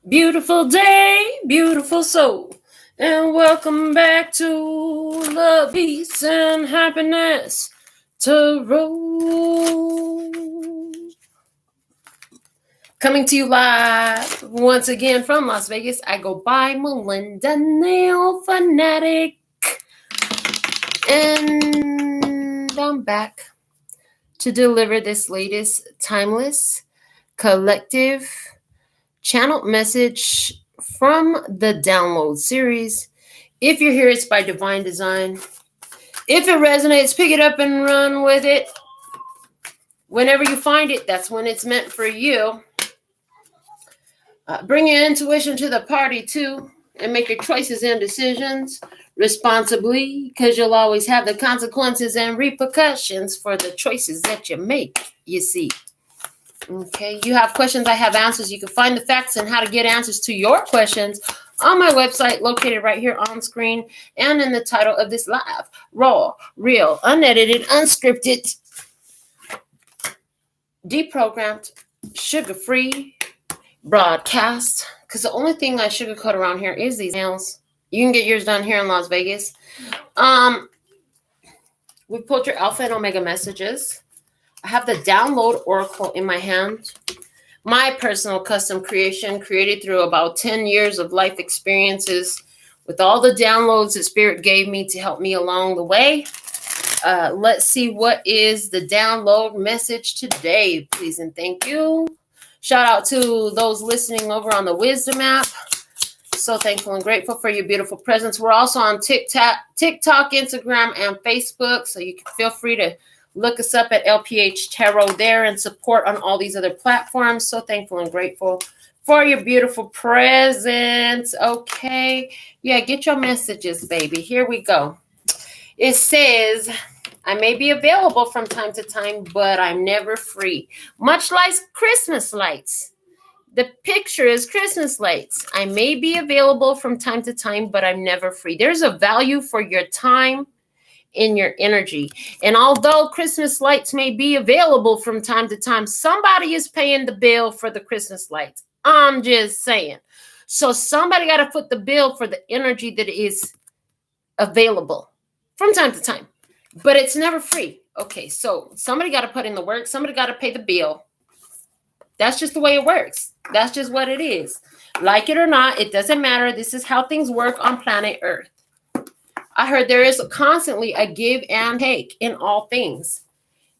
Beautiful day, beautiful soul, and welcome back to Love, Peace, and Happiness Tarot. Coming to you live once again from Las Vegas. I go by Melinda NailFanatic, and I'm back to deliver this latest timeless collective channel message from the download series. If you're here, it's by divine design. If it resonates, pick it up and run with it. Whenever you find it, that's when it's meant for you. Bring your intuition to the party too, and make your choices and decisions responsibly, because you'll always have the consequences and repercussions for the choices that you make, you see. Okay, you have questions, I have answers. You can find the facts and how to get answers to your questions on my website, located right here on screen and in the title of this live, raw, real, unedited, unscripted, deprogrammed, sugar-free broadcast. Because the only thing I sugarcoat around here is these nails. You can get yours done here in Las Vegas. We pulled your alpha and omega messages. I have the download oracle in my hand. My personal custom creation, created through about 10 years of life experiences with all the downloads that Spirit gave me to help me along the way. Let's see what is the download message today, please and thank you. Shout out to those listening over on the Wisdom app. So thankful and grateful for your beautiful presence. We're also on TikTok, Instagram, and Facebook, so you can feel free to look us up at LPHtarot there and support on all these other platforms. So thankful and grateful for your beautiful presence. Okay. Yeah, get your messages, baby. Here we go. It says, I may be available from time to time, but I'm never free. Much like Christmas lights. The picture is Christmas lights. I may be available from time to time, but I'm never free. There's a value for your time in your energy. And although Christmas lights may be available from time to time, somebody is paying the bill for the Christmas lights. I'm just saying. So somebody got to foot the bill for the energy that is available from time to time, but it's never free. Okay, so somebody got to put in the work. Somebody got to pay the bill. That's just the way it works. That's just what it is. Like it or not, it doesn't matter. This is how things work on planet Earth. I heard there is constantly a give and take in all things.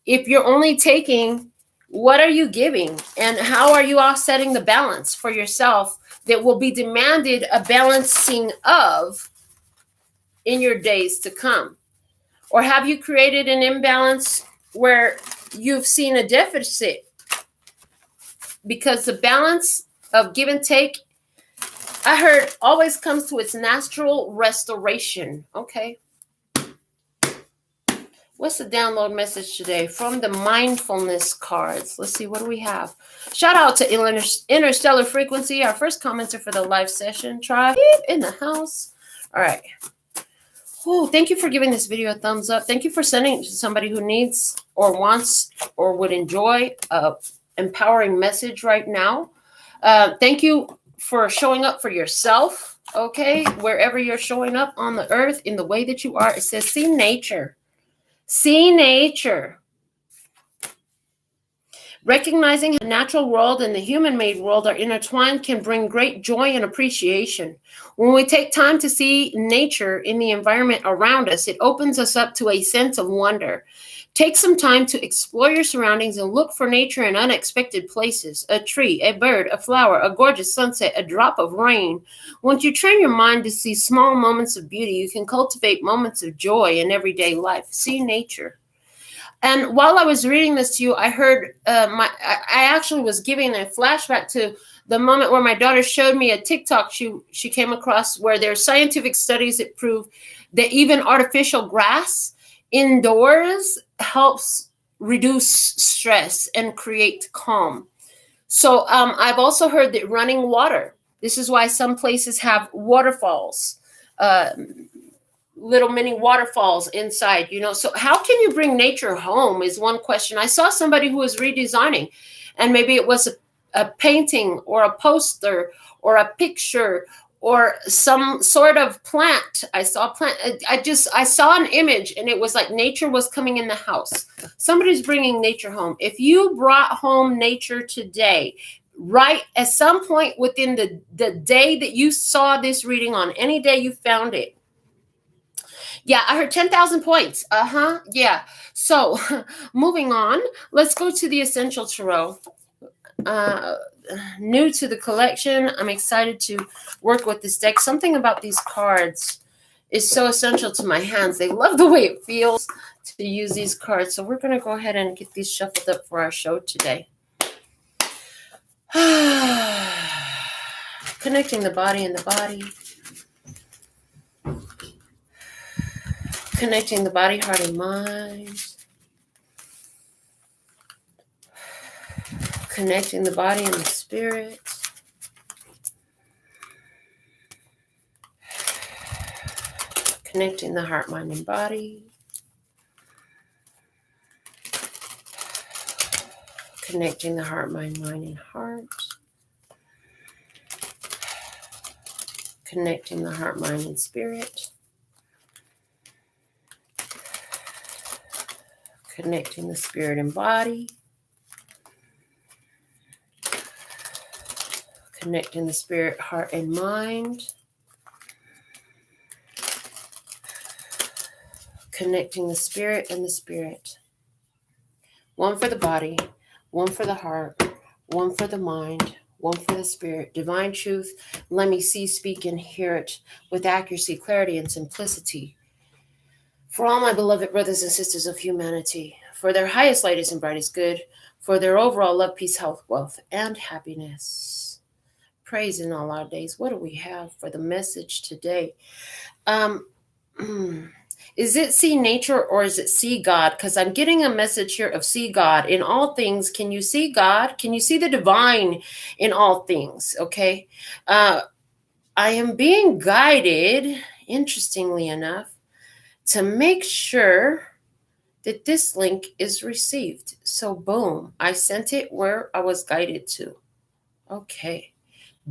If you're only taking, what are you giving? And how are you offsetting the balance for yourself that will be demanded a balancing of in your days to come? Or have you created an imbalance where you've seen a deficit? Because the balance of give and take, I heard, always comes to its natural restoration. Okay. What's the download message today from the mindfulness cards? Let's see, what do we have? Shout out to Interstellar Frequency, our first commenter for the live session. Tribe in the house. All right. Oh, thank you for giving this video a thumbs up. Thank you for sending it to somebody who needs or wants or would enjoy a empowering message right now. Thank you for showing up for yourself, okay? Wherever you're showing up on the earth in the way that you are. It says, see nature. See nature. Recognizing how the natural world and the human-made world are intertwined can bring great joy and appreciation. When we take time to see nature in the environment around us, it opens us up to a sense of wonder. Take some time to explore your surroundings and look for nature in unexpected places. A tree, a bird, a flower, a gorgeous sunset, a drop of rain. Once you train your mind to see small moments of beauty, you can cultivate moments of joy in everyday life. See nature. And while I was reading this to you, I heard I actually was giving a flashback to the moment where my daughter showed me a TikTok she came across where there are scientific studies that prove that even artificial grass indoors helps reduce stress and create calm. So I've also heard that running water, this is why some places have waterfalls, little mini waterfalls inside, you know. So how can you bring nature home is one question. I saw somebody who was redesigning, and maybe it was a painting or a poster or a picture or some sort of plant. I saw a plant. I saw an image, and it was like nature was coming in the house. Somebody's bringing nature home. If you brought home nature today, right at some point within the day that you saw this reading, on any day you found it. Yeah, I heard 10,000 points. Yeah. So moving on, let's go to the Essential Tarot. New to the collection. I'm excited to work with this deck. Something about these cards is so essential to my hands. They love the way it feels to use these cards. So we're going to go ahead and get these shuffled up for our show today. Connecting the body and the body. Connecting the body, heart, and mind. Connecting the body and the spirit. Connecting the heart, mind, and body. Connecting the heart, mind, and heart. Connecting the heart, mind, and spirit. Connecting the spirit and body. Connecting the spirit, heart, and mind. Connecting the spirit and the spirit. One for the body, one for the heart, one for the mind, one for the spirit. Divine truth, let me see, speak, and hear it with accuracy, clarity, and simplicity. For all my beloved brothers and sisters of humanity, for their highest, lightest, and brightest good, for their overall love, peace, health, wealth, and happiness. Praise in all our days. What do we have for the message today? Is it see nature or is it see God? Because I'm getting a message here of see God. In all things, can you see God? Can you see the divine in all things? Okay. I am being guided, interestingly enough, to make sure that this link is received. So boom, I sent it where I was guided to. Okay.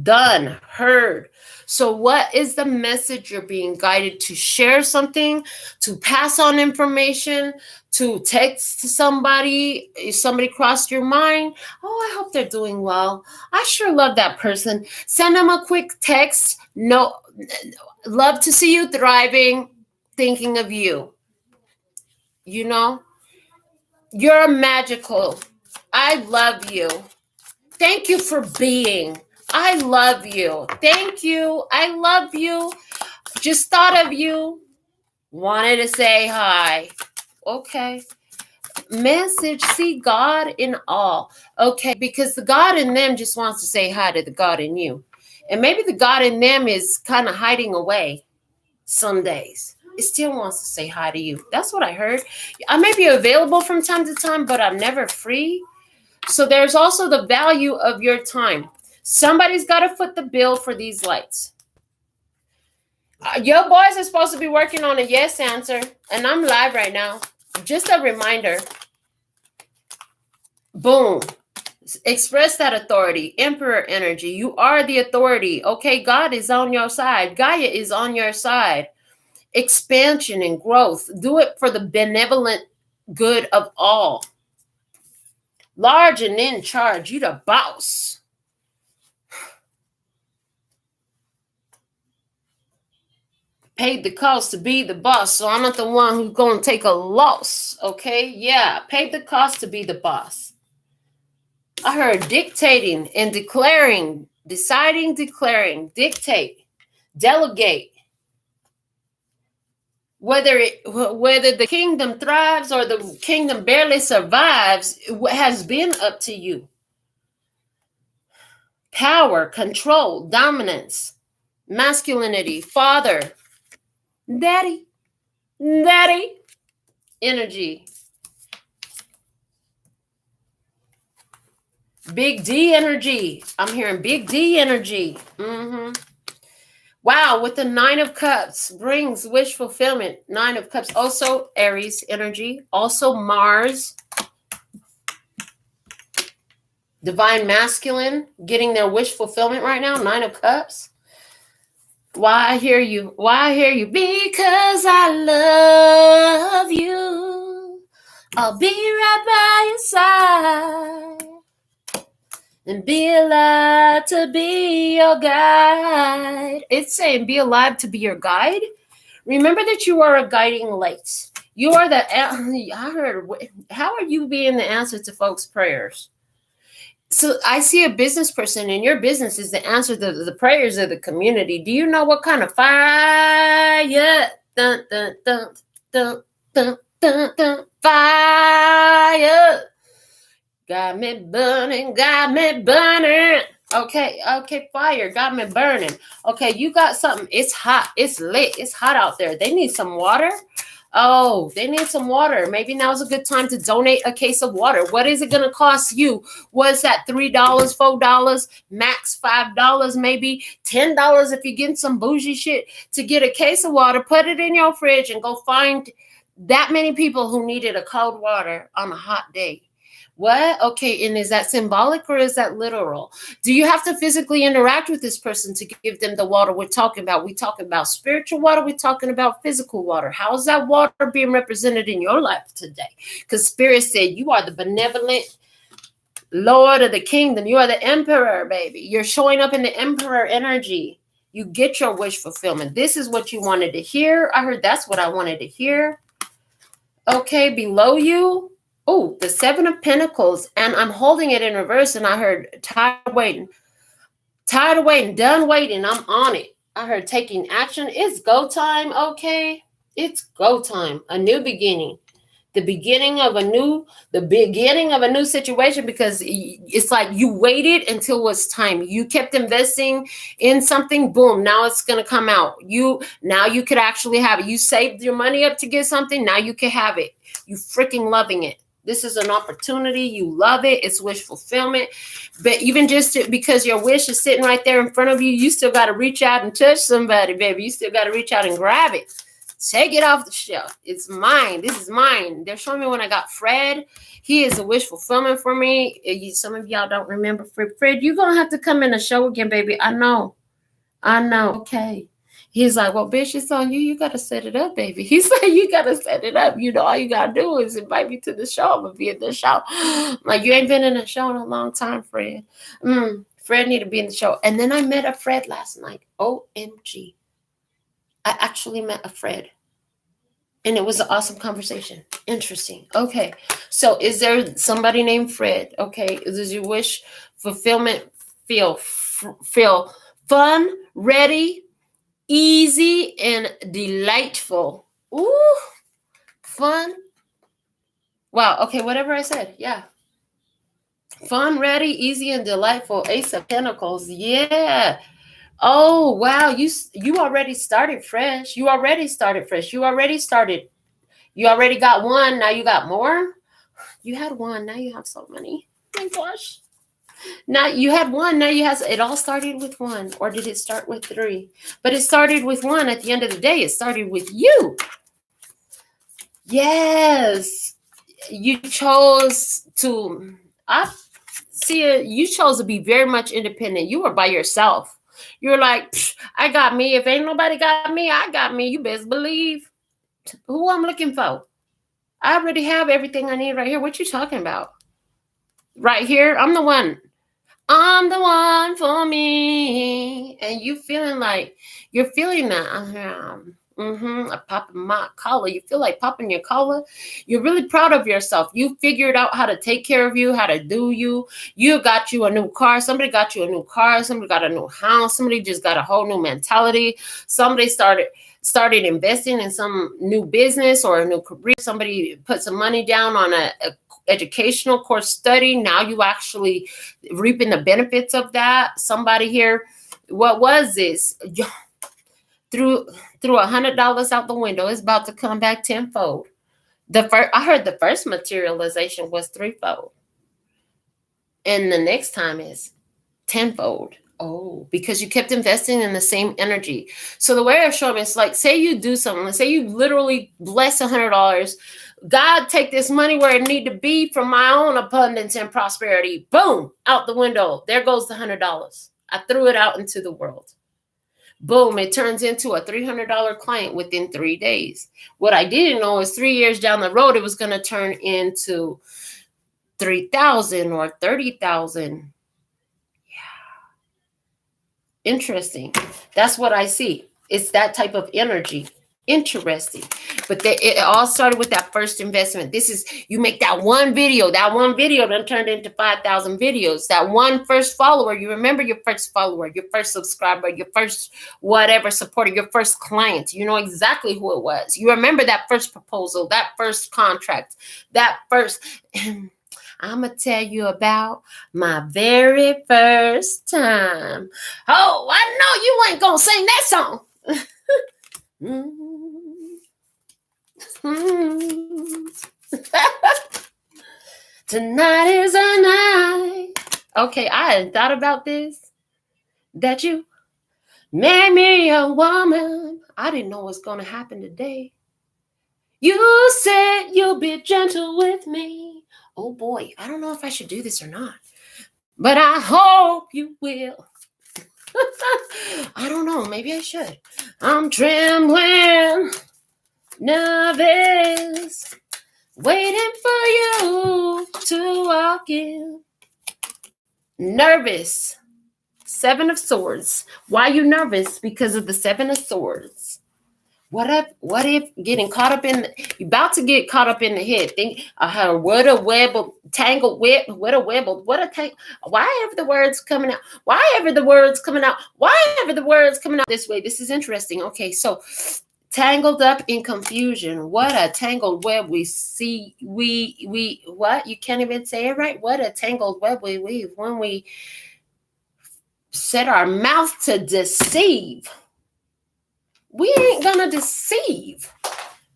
Done, heard. So what is the message you're being guided to? Share something, to pass on information, to text to somebody? If somebody crossed your mind, oh, I hope they're doing well. I sure love that person. Send them a quick text. No, love to see you thriving, thinking of you. You know, you're magical. I love you. Thank you for being. I love you. Thank you. I love you. Just thought of you. Wanted to say hi. Okay. Message, see God in all. Okay, because the God in them just wants to say hi to the God in you. And maybe the God in them is kind of hiding away some days. It still wants to say hi to you. That's what I heard. I may be available from time to time, but I'm never free. So there's also the value of your time. Somebody's got to foot the bill for these lights. Your boys are supposed to be working on a yes answer, and I'm live right now. Just a reminder. Boom. Express that authority. Emperor energy. You are the authority. Okay, God is on your side. Gaia is on your side. Expansion and growth. Do it for the benevolent good of all. Large and in charge. You the boss. Paid the cost to be the boss, so I'm not the one who's going to take a loss, okay? Yeah, paid the cost to be the boss. I heard dictating and declaring, deciding, declaring, dictate, delegate. Whether the kingdom thrives or the kingdom barely survives, it has been up to you. Power, control, dominance, masculinity, father, daddy, energy. Big D energy. I'm hearing big D energy. Wow, with the 9 of Cups brings wish fulfillment. 9 of Cups. Also Aries energy. Also Mars. Divine masculine getting their wish fulfillment right now. 9 of Cups. Why I hear you? Why I hear you? Because I love you. I'll be right by your side and be alive to be your guide. It's saying be alive to be your guide. Remember that you are a guiding light. You are the, I heard, how are you being the answer to folks' prayers? So I see a business person, and your business is the answer to the prayers of the community. Do you know what kind of fire? Dun, dun, dun, dun, dun, dun, dun, fire. Got me burning, got me burning. Okay, fire, got me burning. Okay, you got something. It's hot, it's lit, it's hot out there. They need some water. Oh, they need some water. Maybe now's a good time to donate a case of water. What is it going to cost you? What's that? $3, $4, max $5, maybe $10 if you're getting some bougie shit to get a case of water, put it in your fridge and go find that many people who needed a cold water on a hot day. What? Okay, and is that symbolic or is that literal? Do you have to physically interact with this person to give them the water we're talking about? We're talking about spiritual water. We're talking about physical water. How's that water being represented in your life today? Because Spirit said you are the benevolent Lord of the kingdom. You are the emperor, baby. You're showing up in the emperor energy. You get your wish fulfillment. This is what you wanted to hear. I heard that's what I wanted to hear. Okay, below you. Oh, the 7 of Pentacles, and I'm holding it in reverse, and I heard tired of waiting, done waiting, I'm on it. I heard taking action. It's go time, okay? It's go time, a new beginning, the beginning of a new situation, because it's like you waited until it was time. You kept investing in something, boom, now it's going to come out. Now you could actually have it. You saved your money up to get something, now you can have it. You freaking loving it. This is an opportunity. You love it. It's wish fulfillment. But even just because your wish is sitting right there in front of you, you still got to reach out and touch somebody, baby. You still got to reach out and grab it. Take it off the shelf. It's mine. This is mine. They're showing me when I got Fred. He is a wish fulfillment for me. Some of y'all don't remember Fred. Fred, you're going to have to come in the show again, baby. I know. Okay. He's like, well, bitch, it's on you. You got to set it up, baby. He said, you got to set it up. You know, all you got to do is invite me to the show. I'm going to be at the show. Like, you ain't been in a show in a long time, Fred. Fred need to be in the show. And then I met a Fred last night. OMG. I actually met a Fred. And it was an awesome conversation. Interesting. Okay. So is there somebody named Fred? Okay. Does your wish fulfillment feel fun, ready, easy, and delightful? Ooh, fun. Wow. Okay. Whatever I said. Yeah. Fun, ready, easy, and delightful. Ace of Pentacles. Yeah. Oh, wow. You already started fresh. You already got one. Now you got more. You had one. Now you have so many. Oh my gosh. Now you had one. Now you have. It all started with one. Or did it start with 3? But it started with one. At the end of the day, it started with you. Yes. You chose to. I see it. You chose to be very much independent. You were by yourself. You're like, I got me. If ain't nobody got me, I got me. You best believe. Who I'm looking for? I already have everything I need right here. What you talking about? Right here? I'm the one for me. And you're feeling that. I popping my collar. You feel like popping your collar. You're really proud of yourself. You figured out how to take care of you, how to do you. You got you a new car. Somebody got you a new car. Somebody got a new house. Somebody just got a whole new mentality. Somebody started investing in some new business or a new career. Somebody put some money down on a educational course study. Now you actually reaping the benefits of that. Somebody here, what was this? Threw $100 out the window. It's about to come back tenfold. I heard the first materialization was threefold. And the next time is tenfold. Oh, because you kept investing in the same energy. So the way I show them is like, say you do something. Let's say you literally bless $100 God, take this money where it need to be for my own abundance and prosperity. Boom, out the window. There goes the $100. I threw it out into the world. Boom, it turns into a $300 client within 3 days. What I didn't know is 3 years down the road, it was going to turn into 3,000 or 30,000. Yeah. Interesting. That's what I see. It's that type of energy. Interesting. But it all started with that first investment. This is, you make that one video then turned into 5,000 videos. That one first follower, you remember your first follower, your first subscriber, your first whatever supporter, your first client. You know exactly who it was. You remember that first proposal, that first contract, that first. I'm going to tell you about my very first time. Oh, I know you ain't going to sing that song. Tonight is a night. Okay, I hadn't thought about this. That you made me a woman. I didn't know what's going to happen today. You said you'll be gentle with me. Oh boy, I don't know if I should do this or not, but I hope you will. I don't know, maybe I should. I'm trembling, nervous, waiting for you to walk in. Nervous. 7 of Swords. Why are you nervous? Because of the 7 of Swords. What if getting caught up in, you're about to get caught up in the head. Think, what a web of tangled web, what a web of, what a tangle. Why ever the words coming out? Why ever the words coming out? Why ever the words coming out this way? This is interesting. Okay, so tangled up in confusion. What a tangled web we see. We what? You can't even say it right. What a tangled web we weave when we set our mouth to deceive. We ain't gonna deceive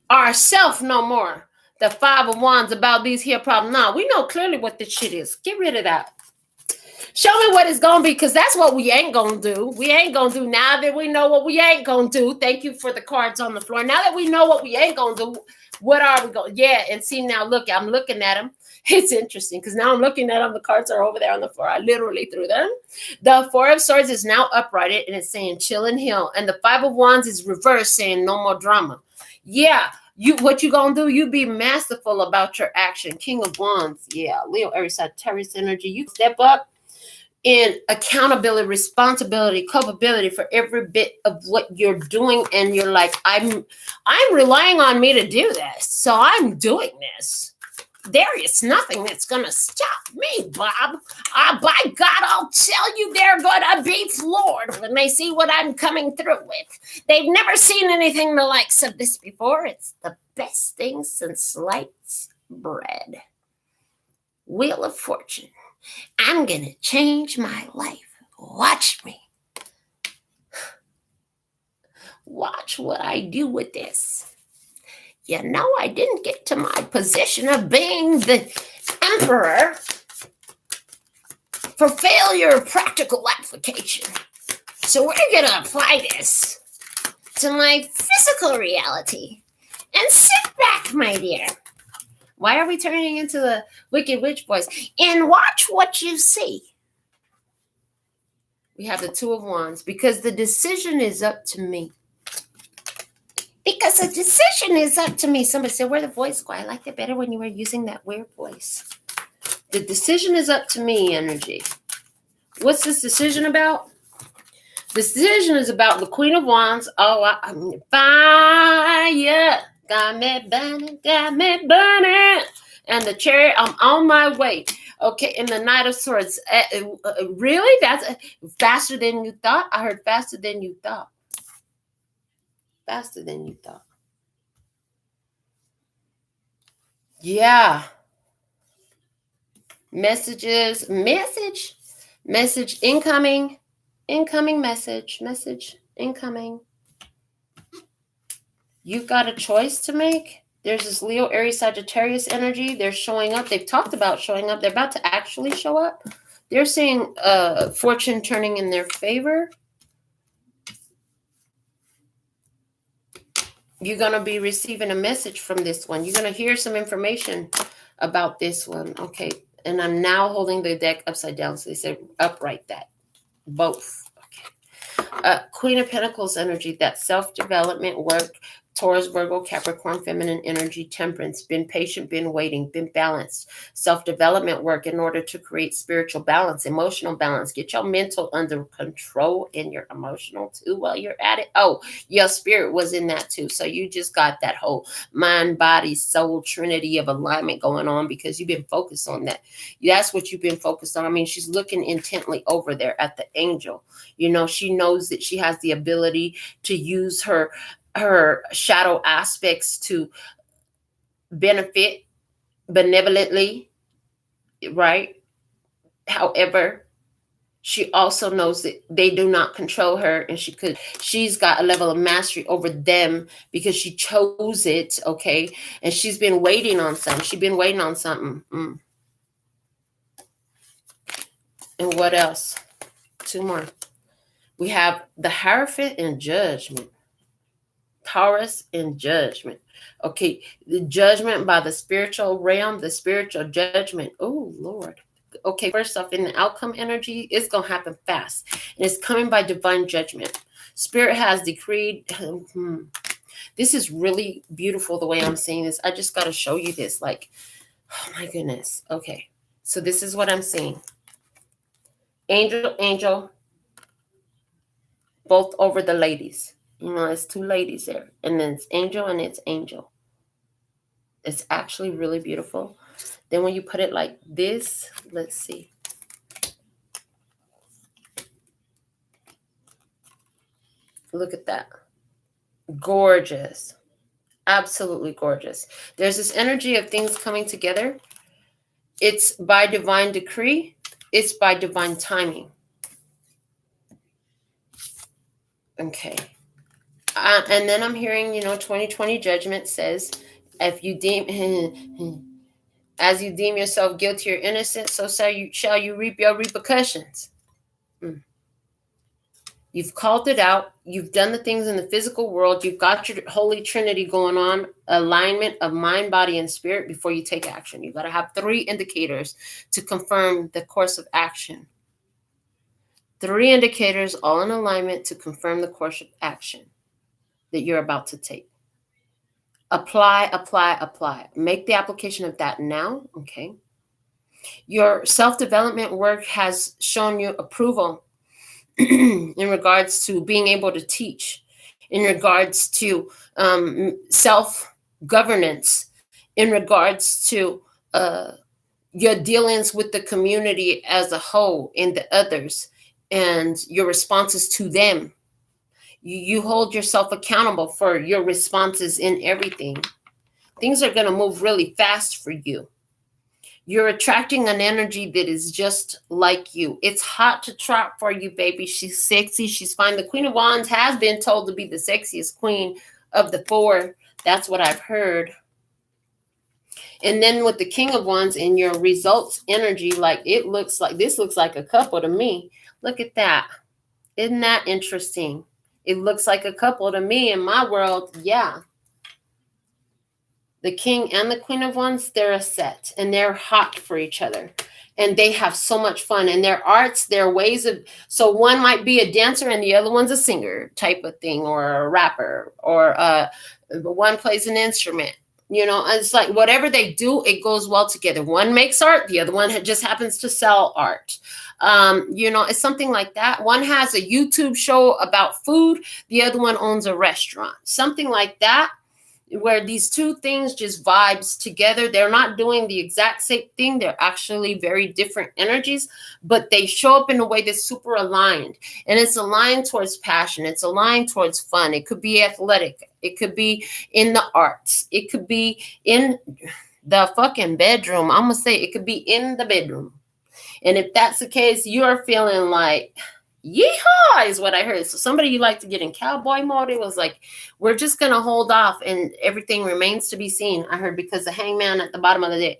ourselves no more. The 5 of Wands about these here problems. No, we know clearly what this shit is. Get rid of that. Show me what it's gonna be, because that's what we ain't gonna do. We ain't gonna do. Now that we know what we ain't gonna do. Thank you for the cards on the floor. Now that we know what we ain't gonna do, what are we going? Yeah, and see now, look, I'm looking at them. It's interesting because now I'm looking at them. The cards are over there on the floor. I literally threw them. The 4 of Swords is now uprighted and it's saying chill and heal. And the 5 of Wands is reversed, saying no more drama. Yeah, what you gonna do? You be masterful about your action. King of Wands. Yeah, Leo, Aries, Sagittarius energy. You step up in accountability, responsibility, culpability for every bit of what you're doing. And you're like, I'm relying on me to do this. So I'm doing this. There is nothing that's going to stop me, Bob. By God, I'll tell you they're going to be floored when they see what I'm coming through with. They've never seen anything the likes of this before. It's the best thing since sliced bread. Wheel of Fortune. I'm going to change my life. Watch me. Watch what I do with this. You know, I didn't get to my position of being the emperor for failure of practical application. So we're going to apply this to my physical reality. And sit back, my dear. Why are we turning into the Wicked Witch voice? And watch what you see. We have the 2 of Wands, because the decision is up to me. Because the decision is up to me. Somebody said, where'd the voice go? I liked it better when you were using that weird voice. The decision is up to me, energy. What's this decision about? The decision is about the Queen of Wands. Oh, I'm fire. Got me burning. And the Chariot, I'm on my way. Okay, and the Knight of Swords. Really? That's faster than you thought? I heard faster than you thought. Faster than you thought. Yeah. Message incoming, message incoming. You've got a choice to make. There's this Leo, Aries, Sagittarius energy. They're showing up. They've talked about showing up. They're about to actually show up. They're seeing fortune turning in their favor. You're going to be receiving a message from this one. You're going to hear some information about this one. Okay. And I'm now holding the deck upside down. So they said upright that. Both. Queen of Pentacles energy, that self-development work, Taurus, Virgo, Capricorn, feminine energy, temperance, been patient, been waiting, been balanced, self-development work in order to create spiritual balance, emotional balance, get your mental under control and your emotional too while you're at it. Oh, your spirit was in that too. So you just got that whole mind, body, soul, trinity of alignment going on because you've been focused on that. That's what you've been focused on. I mean, she's looking intently over there at the angel. You know, she knows that she has the ability to use her shadow aspects to benefit benevolently, right? However, she also knows that they do not control her, and she's got a level of mastery over them because she chose it, okay? And she's been waiting on something. She's been waiting on something. And what else? Two more. We have the Hierophant and Judgment. Taurus and Judgment. Okay, the judgment by the spiritual realm, the spiritual judgment. Oh, Lord. Okay, first off, in the outcome energy, it's going to happen fast. And it's coming by divine judgment. Spirit has decreed. This is really beautiful the way I'm seeing this. I just got to show you this. Like, oh my goodness. Okay, so this is what I'm seeing. Angel, angel, both over the ladies. You know, it's two ladies there. And then it's angel and it's angel. It's actually really beautiful. Then when you put it like this, let's see. Look at that. Gorgeous. Absolutely gorgeous. There's this energy of things coming together. It's by divine decree. It's by divine timing. Okay. And then I'm hearing, 2020 judgment says, if you deem, as you deem yourself guilty or innocent, so shall you reap your repercussions. You've called it out. You've done the things in the physical world. You've got your Holy Trinity going on, alignment of mind, body, and spirit before you take action. You've got to have 3 indicators to confirm the course of action. 3 indicators all in alignment to confirm the course of action that you're about to take. Apply, apply, apply. Make the application of that now, okay? Your self-development work has shown you approval in regards to being able to teach, in regards to self-governance, in regards to your dealings with the community as a whole and the others, and your responses to them. You hold yourself accountable for your responses in everything. Things are going to move really fast for you. You're attracting an energy that is just like you. It's hot to trot for you, baby. She's sexy. She's fine. The Queen of Wands has been told to be the sexiest queen of the 4. That's what I've heard. And then with the King of Wands in your results energy, like this looks like a couple to me. Look at that. Isn't that interesting? It looks like a couple to me in my world. Yeah. The King and the Queen of Wands, they're a set and they're hot for each other. And they have so much fun. And their arts, their ways of, so one might be a dancer and the other one's a singer type of thing, or a rapper, or one plays an instrument. It's like whatever they do, it goes well together. One makes art, the other one just happens to sell art. It's something like that. One has a YouTube show about food, the other one owns a restaurant. Something like that, where these two things just vibes together. They're not doing the exact same thing. They're actually very different energies, but they show up in a way that's super aligned. And it's aligned towards passion. It's aligned towards fun. It could be athletic. It could be in the arts. It could be in the fucking bedroom. I'm going to say it could be in the bedroom. And if that's the case, you're feeling like, yeehaw is what I heard. So somebody you like to get in cowboy mode, it was like, we're just going to hold off and everything remains to be seen. I heard because the hangman at the bottom of the deck.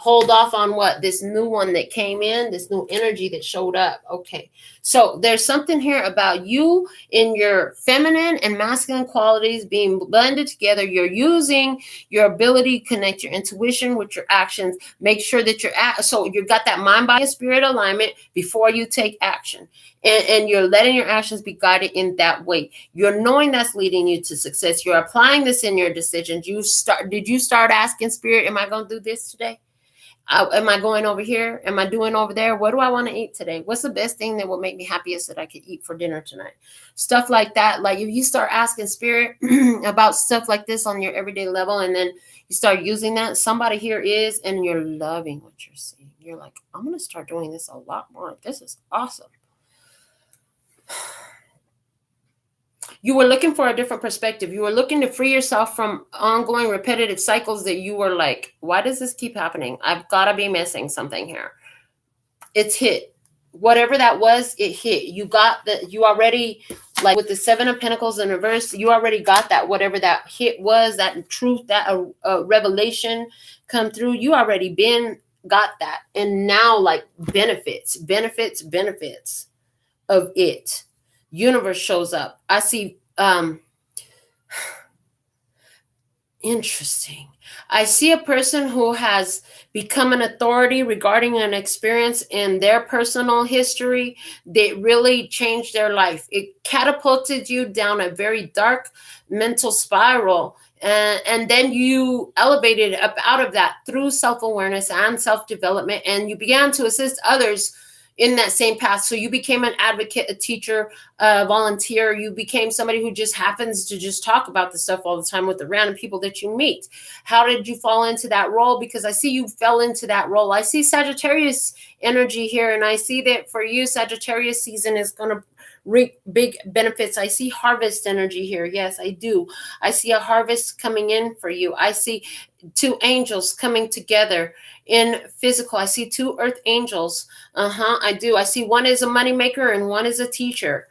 hold off on what? This new one that came in, this new energy that showed up. Okay. So there's something here about you in your feminine and masculine qualities being blended together. You're using your ability to connect your intuition with your actions. Make sure that so you've got that mind, body, and spirit alignment before you take action. And you're letting your actions be guided in that way. You're knowing that's leading you to success. You're applying this in your decisions. Did you start asking spirit, am I going to do this today? Am I going over here? Am I doing over there? What do I want to eat today? What's the best thing that will make me happiest that I could eat for dinner tonight? Stuff like that. Like if you start asking spirit about stuff like this on your everyday level, and then you start using that, somebody here is, and you're loving what you're seeing. You're like, I'm going to start doing this a lot more. This is awesome. You were looking for a different perspective. You were looking to free yourself from ongoing repetitive cycles that you were like, why does this keep happening? I've got to be missing something here. It's hit. Whatever that was, it hit. You already, like with the 7 of Pentacles in reverse, you already got that. Whatever that hit was, that truth, that revelation come through, you already got that. And now like benefits of it. Universe shows up. I see, interesting. I see a person who has become an authority regarding an experience in their personal history that really changed their life. It catapulted you down a very dark mental spiral. And then you elevated up out of that through self-awareness and self-development. And you began to assist others in that same path. So you became an advocate, a teacher, a volunteer. You became somebody who just happens to just talk about this stuff all the time with the random people that you meet. How did you fall into that role? Because I see you fell into that role. I see Sagittarius energy here, and I see that for you, Sagittarius season is going to reap big benefits. I see harvest energy here. Yes, I do. I see a harvest coming in for you. I see 2 angels coming together in physical. I see 2 earth angels. I do. I see one is a money maker and one is a teacher.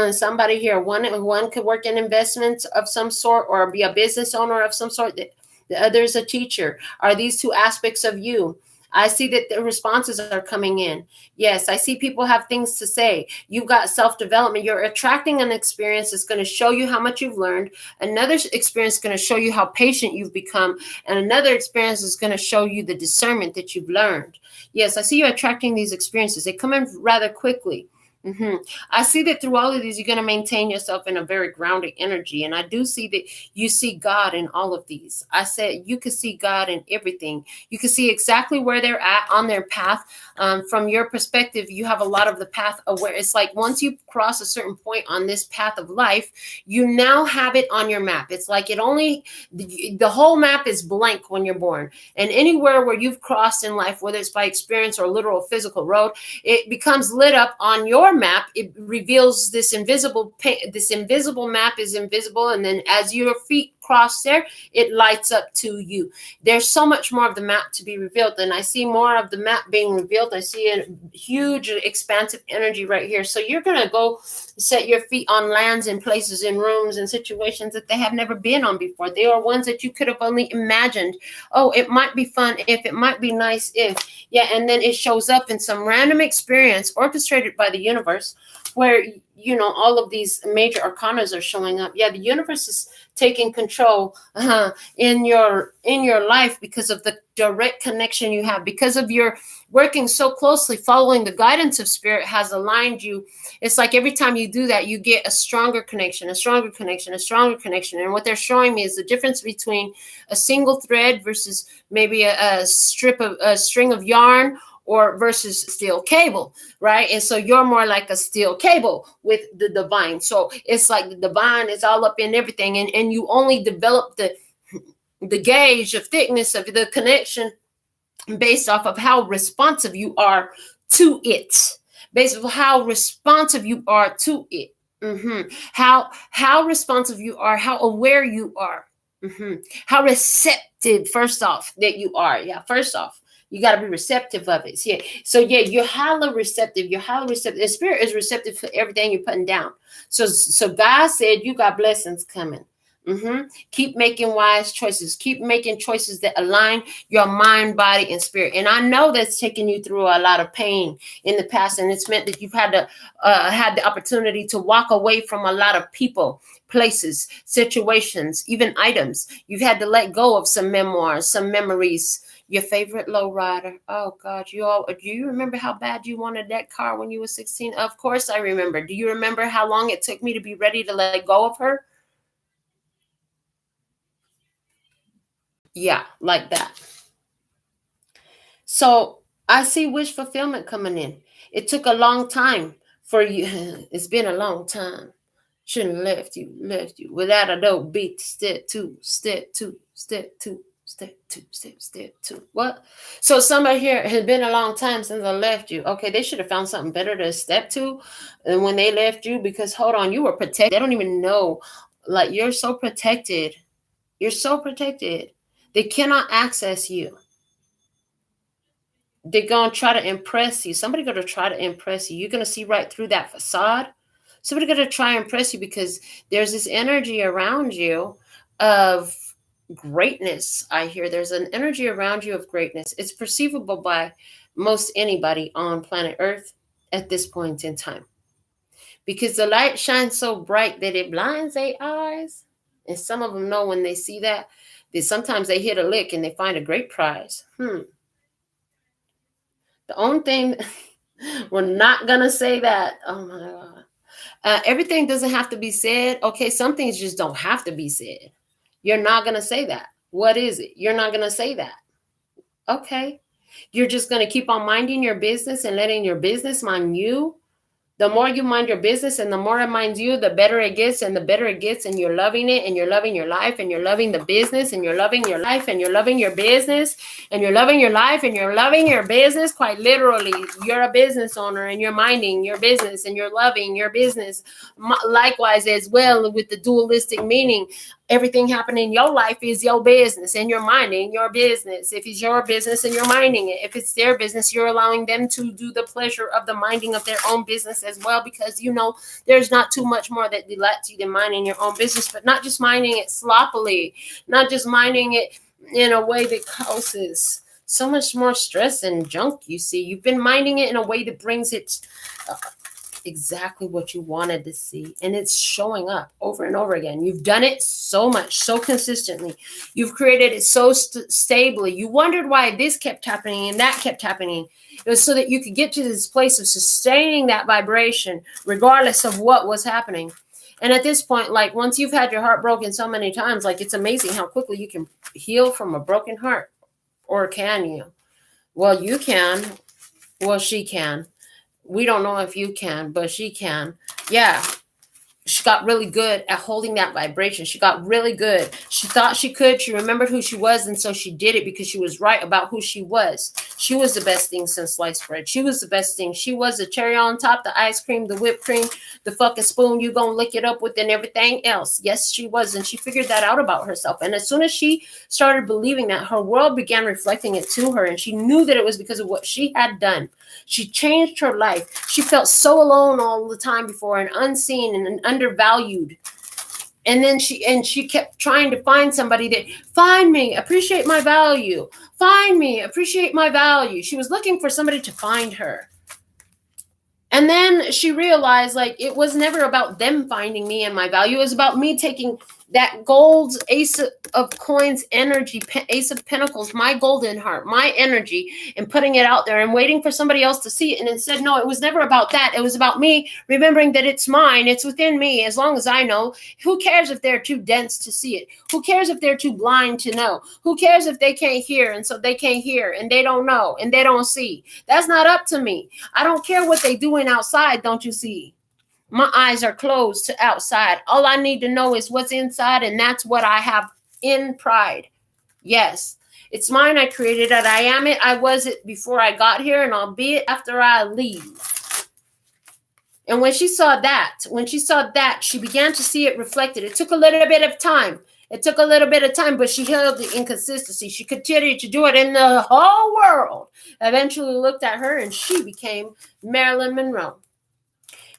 Somebody here, one could work in investments of some sort or be a business owner of some sort. The other is a teacher. Are these 2 aspects of you? I see that the responses are coming in. Yes, I see people have things to say. You've got self-development. You're attracting an experience that's going to show you how much you've learned. Another experience is going to show you how patient you've become. And another experience is going to show you the discernment that you've learned. Yes, I see you attracting these experiences. They come in rather quickly. I see that through all of these, you're going to maintain yourself in a very grounded energy. And I do see that you see God in all of these. I said you can see God in everything. You can see exactly where they're at on their path. From your perspective, you have a lot of the path aware. It's like once you cross a certain point on this path of life, you now have it on your map. It's like the whole map is blank when you're born. And anywhere where you've crossed in life, whether it's by experience or literal physical road, it becomes lit up on your map. It reveals this invisible map is invisible, and then as your feet cross there, it lights up to you. There's so much more of the map to be revealed, and I see more of the map being revealed. I see a huge expansive energy right here. So you're gonna go set your feet on lands and places and rooms and situations that they have never been on before. They are ones that you could have only imagined. Oh, it might be fun if, it might be nice if. Yeah, and then it shows up in some random experience orchestrated by the universe where, all of these major arcanas are showing up. Yeah, the universe is taking control in your life because of the direct connection you have, because of your working so closely, following the guidance of spirit has aligned you. It's like every time you do that, you get a stronger connection, a stronger connection, a stronger connection. And what they're showing me is the difference between a single thread versus maybe a string of yarn, or versus steel cable, right? And so you're more like a steel cable with the divine. So it's like the divine is all up in everything, and you only develop the gauge of thickness of the connection based off of how responsive you are to it, based on how responsive you are to it. How responsive you are, how aware you are, how receptive, first off, that you are. Yeah, first off, you got to be receptive of it. So you're highly receptive. You're highly receptive. The spirit is receptive for everything you're putting down. So God said you got blessings coming. Keep making wise choices. Keep making choices that align your mind, body, and spirit. And I know that's taken you through a lot of pain in the past, and it's meant that you've had the opportunity to walk away from a lot of people, places, situations, even items. You've had to let go of some memoirs, some memories. Your favorite lowrider. Oh God, do you remember how bad you wanted that car when you were 16? Of course I remember. Do you remember how long it took me to be ready to let go of her? Yeah, like that. So I see wish fulfillment coming in. It took a long time for you. It's been a long time. Shouldn't have left you without a dope beat. Step two, step two, step two, step two, step two. What? So somebody here has been a long time since I left you. Okay, they should have found something better to step to than when they left you, because hold on, you were protected. They don't even know. Like, you're so protected. You're so protected. They cannot access you. They're going to try to impress you. Somebody going to try to impress you. You're going to see right through that facade. Somebody going to try and impress you because there's this energy around you of greatness. I hear there's an energy around you of greatness. It's perceivable by most anybody on planet Earth at this point in time, because the light shines so bright that it blinds their eyes. And some of them know when they see that sometimes they hit a lick and they find a great prize. The only thing, we're not going to say that. Oh my God. Everything doesn't have to be said. Okay, some things just don't have to be said. You're not going to say that. What is it? You're not going to say that. Okay. You're just going to keep on minding your business and letting your business mind you. The more you mind your business and the more it minds you, the better it gets, and the better it gets, and you're loving it, and you're loving your life, and you're loving the business, and you're loving your life, and you're loving your business, and you're loving your life, and you're loving your business. Quite literally, you're a business owner and you're minding your business and you're loving your business. Likewise, as well, with the dualistic meaning, everything happening in your life is your business and you're minding your business. If it's your business and you're minding it, if it's their business, you're allowing them to do the pleasure of the minding of their own business as well, because you know there's not too much more that delights you than minding your own business, but not just minding it sloppily, not just minding it in a way that causes so much more stress and junk. You see, you've been minding it in a way that brings it exactly what you wanted to see, and it's showing up over and over again. You've done it so much, so consistently. You've created it so stably. You wondered why this kept happening and that kept happening. It was so that you could get to this place of sustaining that vibration regardless of what was happening. And at this point, like, once you've had your heart broken so many times, like, it's amazing how quickly you can heal from a broken heart. Or can you? Well, you can. Well, she can. We don't know if you can, but she can. Yeah. She got really good at holding that vibration. She got really good. She thought she could. She remembered who she was, and so she did it because she was right about who she was. She was the best thing since sliced bread. She was the best thing. She was the cherry on top, the ice cream, the whipped cream, the fucking spoon you gonna lick it up with, and everything else. Yes, she was, and she figured that out about herself. And as soon as she started believing that, her world began reflecting it to her, and she knew that it was because of what she had done. She changed her life. She felt so alone all the time before, and unseen and undervalued. And then she kept trying to find somebody that, find me, appreciate my value. Find me, appreciate my value. She was looking for somebody to find her. And then she realized, like, it was never about them finding me and my value. It was about me taking that gold ace of coins energy, ace of pentacles, my golden heart, my energy, and putting it out there and waiting for somebody else to see it. And instead, no, it was never about that. It was about me remembering that it's mine. It's within me. As long as I know, who cares if they're too dense to see it? Who cares if they're too blind to know? Who cares if they can't hear, and so they can't hear, and they don't know, and they don't see? That's not up to me. I don't care what they doing outside, don't you see? My eyes are closed to outside. All I need to know is what's inside, and that's what I have in pride. Yes, it's mine. I created it. I am it. I was it before I got here, and I'll be it after I leave. And when she saw that, she began to see it reflected. It took a little bit of time. But she held the inconsistency. She continued to do it, and the whole world eventually looked at her, and she became Marilyn Monroe.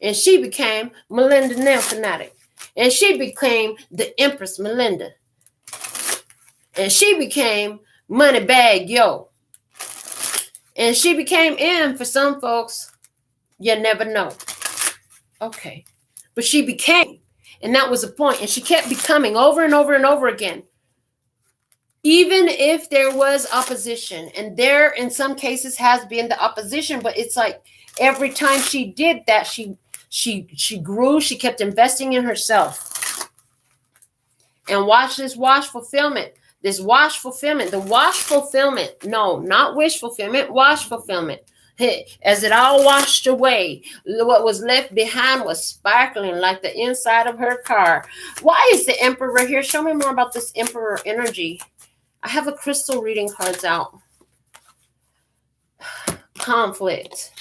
And she became Melinda NailFanatic. And she became the Empress Melinda. And she became Moneybag Yo. And she became M for some folks. You never know. Okay. But she became. And that was the point. And she kept becoming over and over and over again. Even if there was opposition. And there, in some cases, has been the opposition. But it's like every time she did that, she grew. She kept investing in herself. And watch this wash fulfillment. This wash fulfillment. The wash fulfillment. No, not wish fulfillment. Wash fulfillment. As it all washed away, what was left behind was sparkling like the inside of her car. Why is the Emperor here? Show me more about this Emperor energy. I have a crystal reading cards out. Conflict.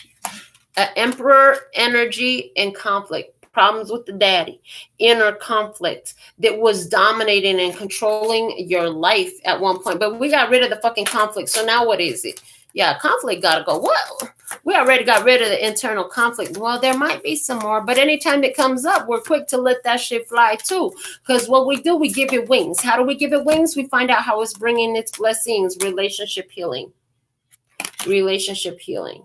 An Emperor energy and conflict. Problems with the daddy. Inner conflict that was dominating and controlling your life at one point. But we got rid of the fucking conflict. So now what is it? Yeah, conflict got to go. Well, we already got rid of the internal conflict. Well, there might be some more, but anytime it comes up, we're quick to let that shit fly too. Because what we do, we give it wings. How do we give it wings? We find out how it's bringing its blessings. Relationship healing. Relationship healing.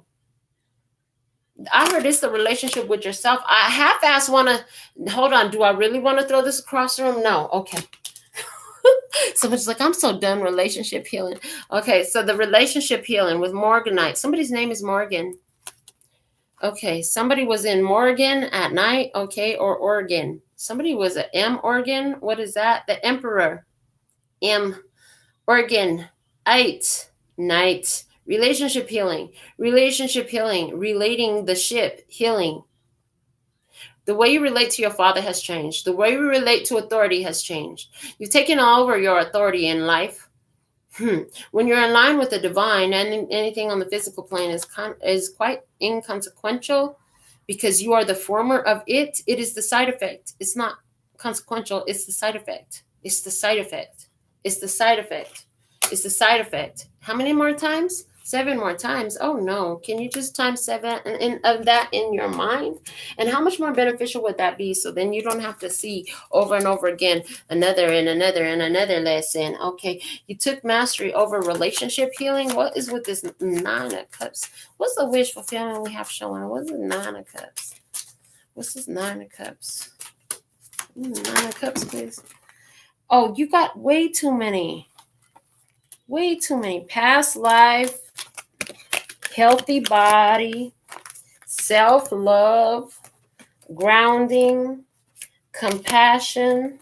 I heard it's the relationship with yourself. I half-ass want to, hold on, do I really want to throw this across the room? No. Okay. Somebody's like, I'm so done relationship healing. Okay, so the relationship healing with Morganite. Somebody's name is Morgan. Okay, somebody was in Morgan at night, okay, or Oregon. Somebody was an M Oregon. What is that? The Emperor. M Oregon. 8 night. Relationship healing. Relationship healing. Relating the ship. Healing. The way you relate to your father has changed. The way you relate to authority has changed. You've taken over your authority in life. When you're in line with the divine, and anything on the physical plane is quite inconsequential because you are the former of it. It is the side effect. It's not consequential. It's the side effect. It's the side effect. It's the side effect. It's the side effect. How many more times? 7 more times. Oh no. Can you just times 7 of that in your mind? And how much more beneficial would that be? So then you don't have to see over and over again another and another and another lesson. Okay. You took mastery over relationship healing. What is with this 9 of Cups? What's the wish fulfillment we have showing? What's the 9 of Cups? What's this 9 of Cups? 9 of Cups, please. Oh, you got way too many. Way too many. Past life. Healthy body, self-love, grounding, compassion,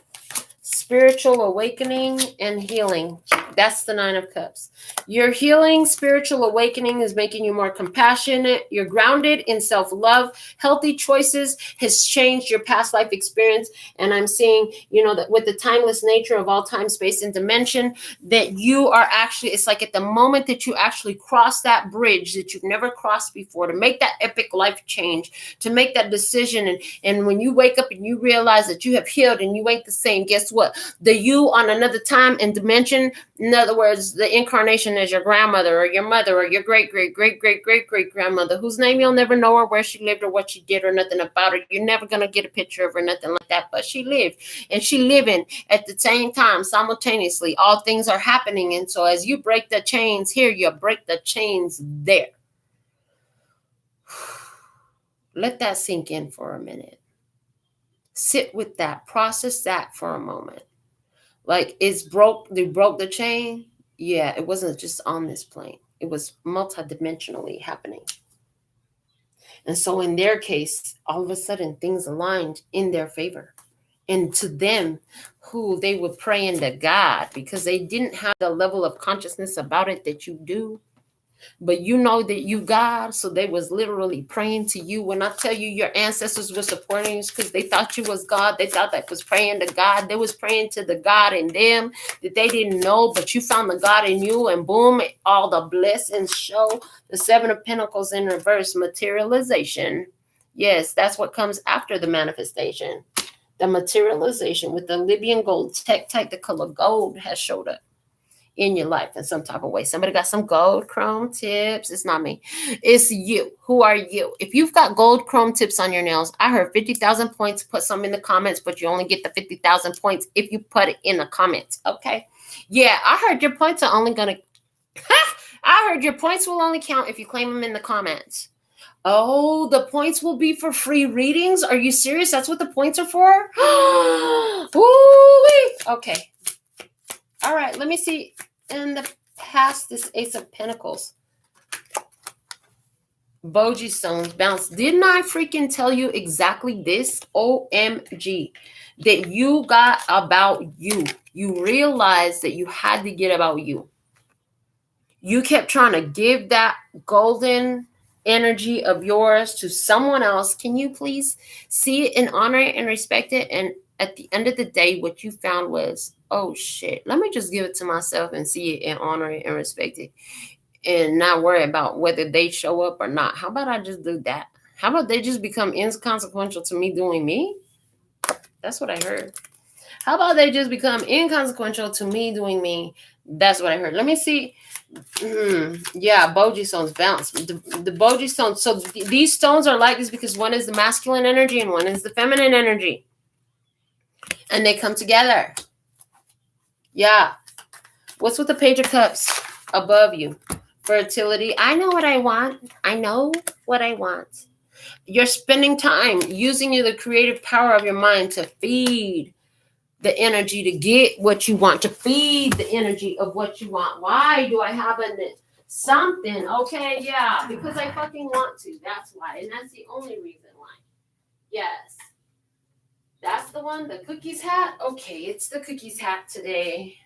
spiritual awakening, and healing. That's the 9 of Cups. Your healing, spiritual awakening is making you more compassionate. You're grounded in self-love. Healthy choices has changed your past life experience. And I'm seeing, that with the timeless nature of all time, space, and dimension, that you are actually, it's like at the moment that you actually cross that bridge that you've never crossed before, to make that epic life change, to make that decision. And when you wake up and you realize that you have healed and you ain't the same, guess what? The you on another time and dimension, in other words, the incarnation is your grandmother or your mother or your great-great-great-great-great-great-grandmother, whose name you'll never know or where she lived or what she did or nothing about her. You're never going to get a picture of her, nothing like that. But she lived, and she living at the same time, simultaneously. All things are happening. And so as you break the chains here, you break the chains there. Let that sink in for a minute. Sit with that. Process that for a moment. Like, they broke the chain. Yeah, it wasn't just on this plane. It was multidimensionally happening. And so in their case, all of a sudden things aligned in their favor. And to them, who they were praying to God, because they didn't have the level of consciousness about it that you do. But you know that you God, so they was literally praying to you. When I tell you your ancestors were supporting you because they thought you was God, they thought that was praying to God. They was praying to the God in them that they didn't know, but you found the God in you, and boom, all the blessings show. The 7 of Pentacles in reverse, materialization. Yes, that's what comes after the manifestation. The materialization with the Libyan gold, tektite, the color gold has showed up. in your life in some type of way. Somebody got some gold chrome tips. It's not me. It's you. Who are you? If you've got gold chrome tips on your nails, I heard 50,000 points. Put some in the comments, but you only get the 50,000 points if you put it in the comments. Okay. Yeah, I heard your points are only going to, I heard your points will only count if you claim them in the comments. Oh, the points will be for free readings? Are you serious? That's what the points are for? Ooh-wee. Okay. All right, let me see. In the past, this Ace of Pentacles. Boji stones bounce. Didn't I freaking tell you exactly this? OMG. That you got about you. You realized that you had to get about you. You kept trying to give that golden energy of yours to someone else. Can you please see it and honor it and respect it? And at the end of the day, what you found was, oh shit, let me just give it to myself and see it and honor it and respect it and not worry about whether they show up or not. How about I just do that? How about they just become inconsequential to me doing me? That's what I heard. How about they just become inconsequential to me doing me? That's what I heard. Let me see. Yeah, Boji stones bounce. The Boji stones. So these stones are like this because one is the masculine energy and one is the feminine energy. And they come together. Yeah. What's with the Page of Cups above you? Fertility. I know what I want. I know what I want. You're spending time using the creative power of your mind to feed the energy to get what you want, to feed the energy of what you want. Why do I have something? Okay, yeah, because I fucking want to. That's why. And that's the only reason why. Yes. That's the one, the cookies hat. Okay, it's the cookies hat today.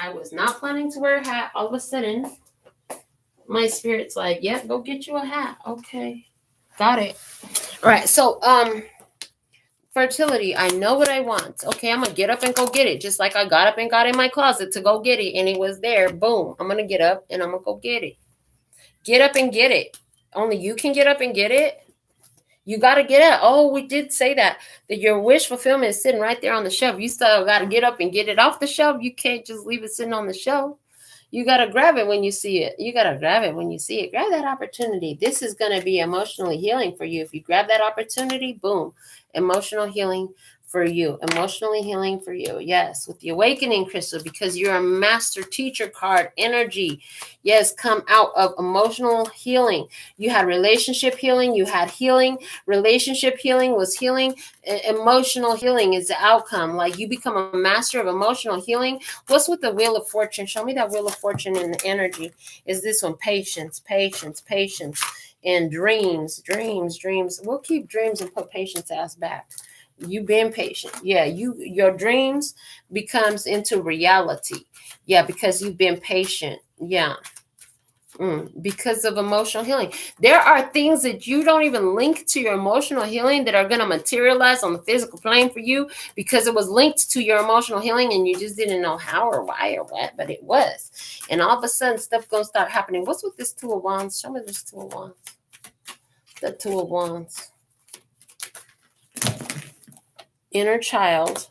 I was not planning to wear a hat. All of a sudden, my spirit's like, yeah, go get you a hat. Okay, got it. All right, so, fertility. I know what I want. Okay, I'm gonna get up and go get it. Just like I got up and got in my closet to go get it and it was there. Boom. I'm gonna get up and I'm gonna go get it. Get up and get it. Only you can get up and get it. You gotta get up. Oh, we did say that your wish fulfillment is sitting right there on the shelf. You still gotta get up and get it off the shelf. You can't just leave it sitting on the shelf. You got to grab it when you see it. You got to grab it when you see it. Grab that opportunity. This is going to be emotionally healing for you. If you grab that opportunity, boom, emotional healing for you. Emotionally healing for you. Yes, with the awakening crystal, because you're a master teacher card energy. Yes, come out of emotional healing. You had relationship healing. You had healing. Relationship healing was healing. Emotional healing is the outcome. Like you become a master of emotional healing. What's with the Wheel of Fortune? Show me that Wheel of Fortune in the energy. Is this one patience, patience, patience, and dreams, dreams, dreams. We'll keep dreams and put patience ass back. You've been patient. Yeah, your dreams becomes into reality. Yeah, because you've been patient. Yeah. Because of emotional healing. There are things that you don't even link to your emotional healing that are going to materialize on the physical plane for you because it was linked to your emotional healing and you just didn't know how or why or what, but it was. And all of a sudden, stuff going to start happening. What's with this Two of Wands? Show me this Two of Wands. The Two of Wands. Inner child.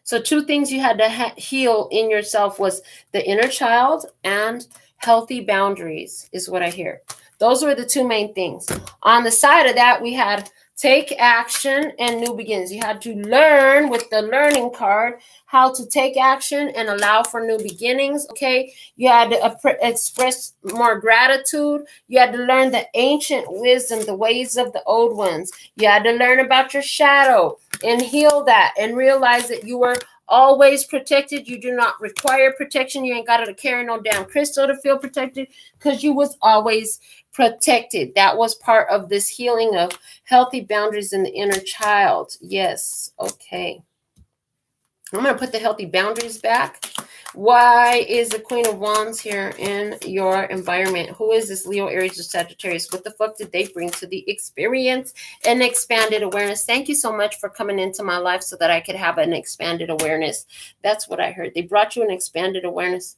So two things you had to heal in yourself was the inner child and healthy boundaries is what I hear. Those were the two main things. On the side of that, we had take action and new beginnings. You had to learn with the learning card how to take action and allow for new beginnings. Okay. You had to express more gratitude. You had to learn the ancient wisdom, the ways of the old ones. You had to learn about your shadow and heal that and realize that you were always protected. You do not require protection. You ain't got to carry no damn crystal to feel protected because you was always protected. That was part of this healing of healthy boundaries in the inner child. Yes. Okay. I'm going to put the healthy boundaries back. Why is the Queen of Wands here in your environment? Who is this Leo, Aries, or Sagittarius? What the fuck did they bring to the experience and expanded awareness? Thank you so much for coming into my life so that I could have an expanded awareness. That's what I heard. They brought you an expanded awareness,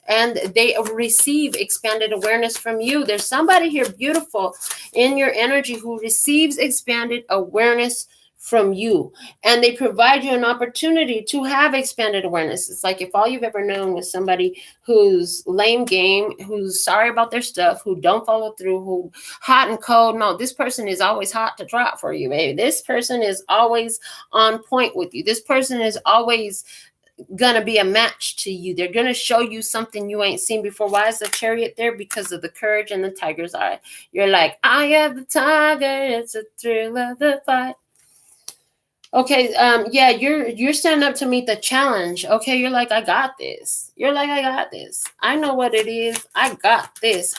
and they receive expanded awareness from you. There's somebody here beautiful in your energy who receives expanded awareness from you, and they provide you an opportunity to have expanded awareness. It's like if all you've ever known was somebody who's lame game, who's sorry about their stuff, who don't follow through, who hot and cold. No, this person is always hot to trot for you, baby. This person is always on point with you. This person is always gonna be a match to you. They're gonna show you something you ain't seen before. Why is the Chariot there? Because of the courage and the tiger's eye. You're like, I am the tiger, it's a thrill of the fight. Okay, yeah, you're standing up to meet the challenge. Okay, you're like, I got this. You're like, I got this. I know what it is. I got this.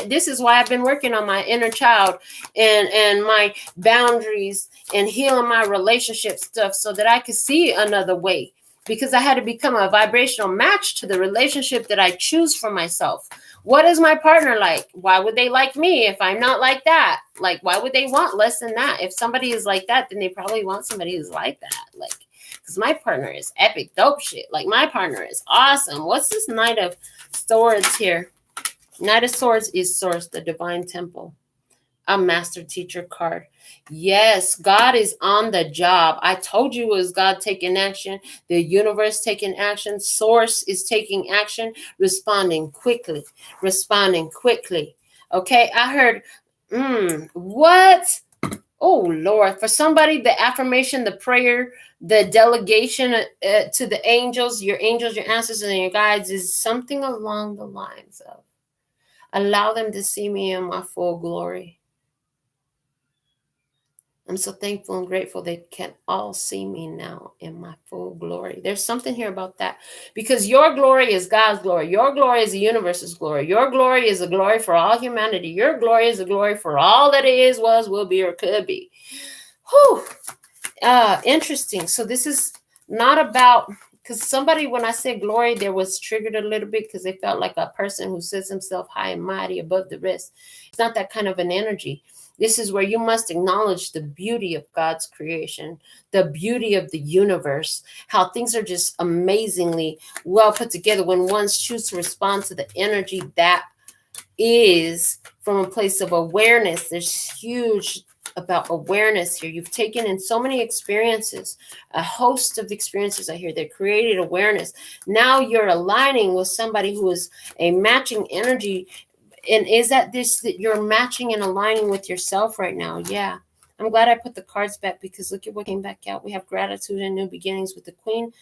This is why I've been working on my inner child and my boundaries and healing my relationship stuff so that I could see another way. Because I had to become a vibrational match to the relationship that I choose for myself. What is my partner like? Why would they like me if I'm not like that? Like, why would they want less than that? If somebody is like that, then they probably want somebody who's like that. Like, because my partner is epic dope shit. Like, my partner is awesome. What's this Knight of Swords here? Knight of Swords is Source, the divine temple. A master teacher card. Yes, God is on the job. I told you it was God taking action, the universe taking action, Source is taking action, responding quickly. Okay, I heard, what? Oh, Lord, for somebody, the affirmation, the prayer, the delegation to the angels, your ancestors, and your guides is something along the lines of, allow them to see me in my full glory. I'm so thankful and grateful they can all see me now in my full glory. There's something here about that, because your glory is God's glory. Your glory is the universe's glory. Your glory is a glory for all humanity. Your glory is a glory for all that it is, was, will be, or could be. Whew. Interesting. So this is not about, because somebody, when I said glory, there was triggered a little bit because they felt like a person who sets himself high and mighty above the rest. It's not that kind of an energy. This is where you must acknowledge the beauty of God's creation, the beauty of the universe, how things are just amazingly well put together when one's choose to respond to the energy that is from a place of awareness. There's huge about awareness here. You've taken in so many experiences, a host of experiences I hear that created awareness. Now you're aligning with somebody who is a matching energy. And is that you're matching and aligning with yourself right now? Yeah. I'm glad I put the cards back, because look at what came back out. We have gratitude and new beginnings with the Queen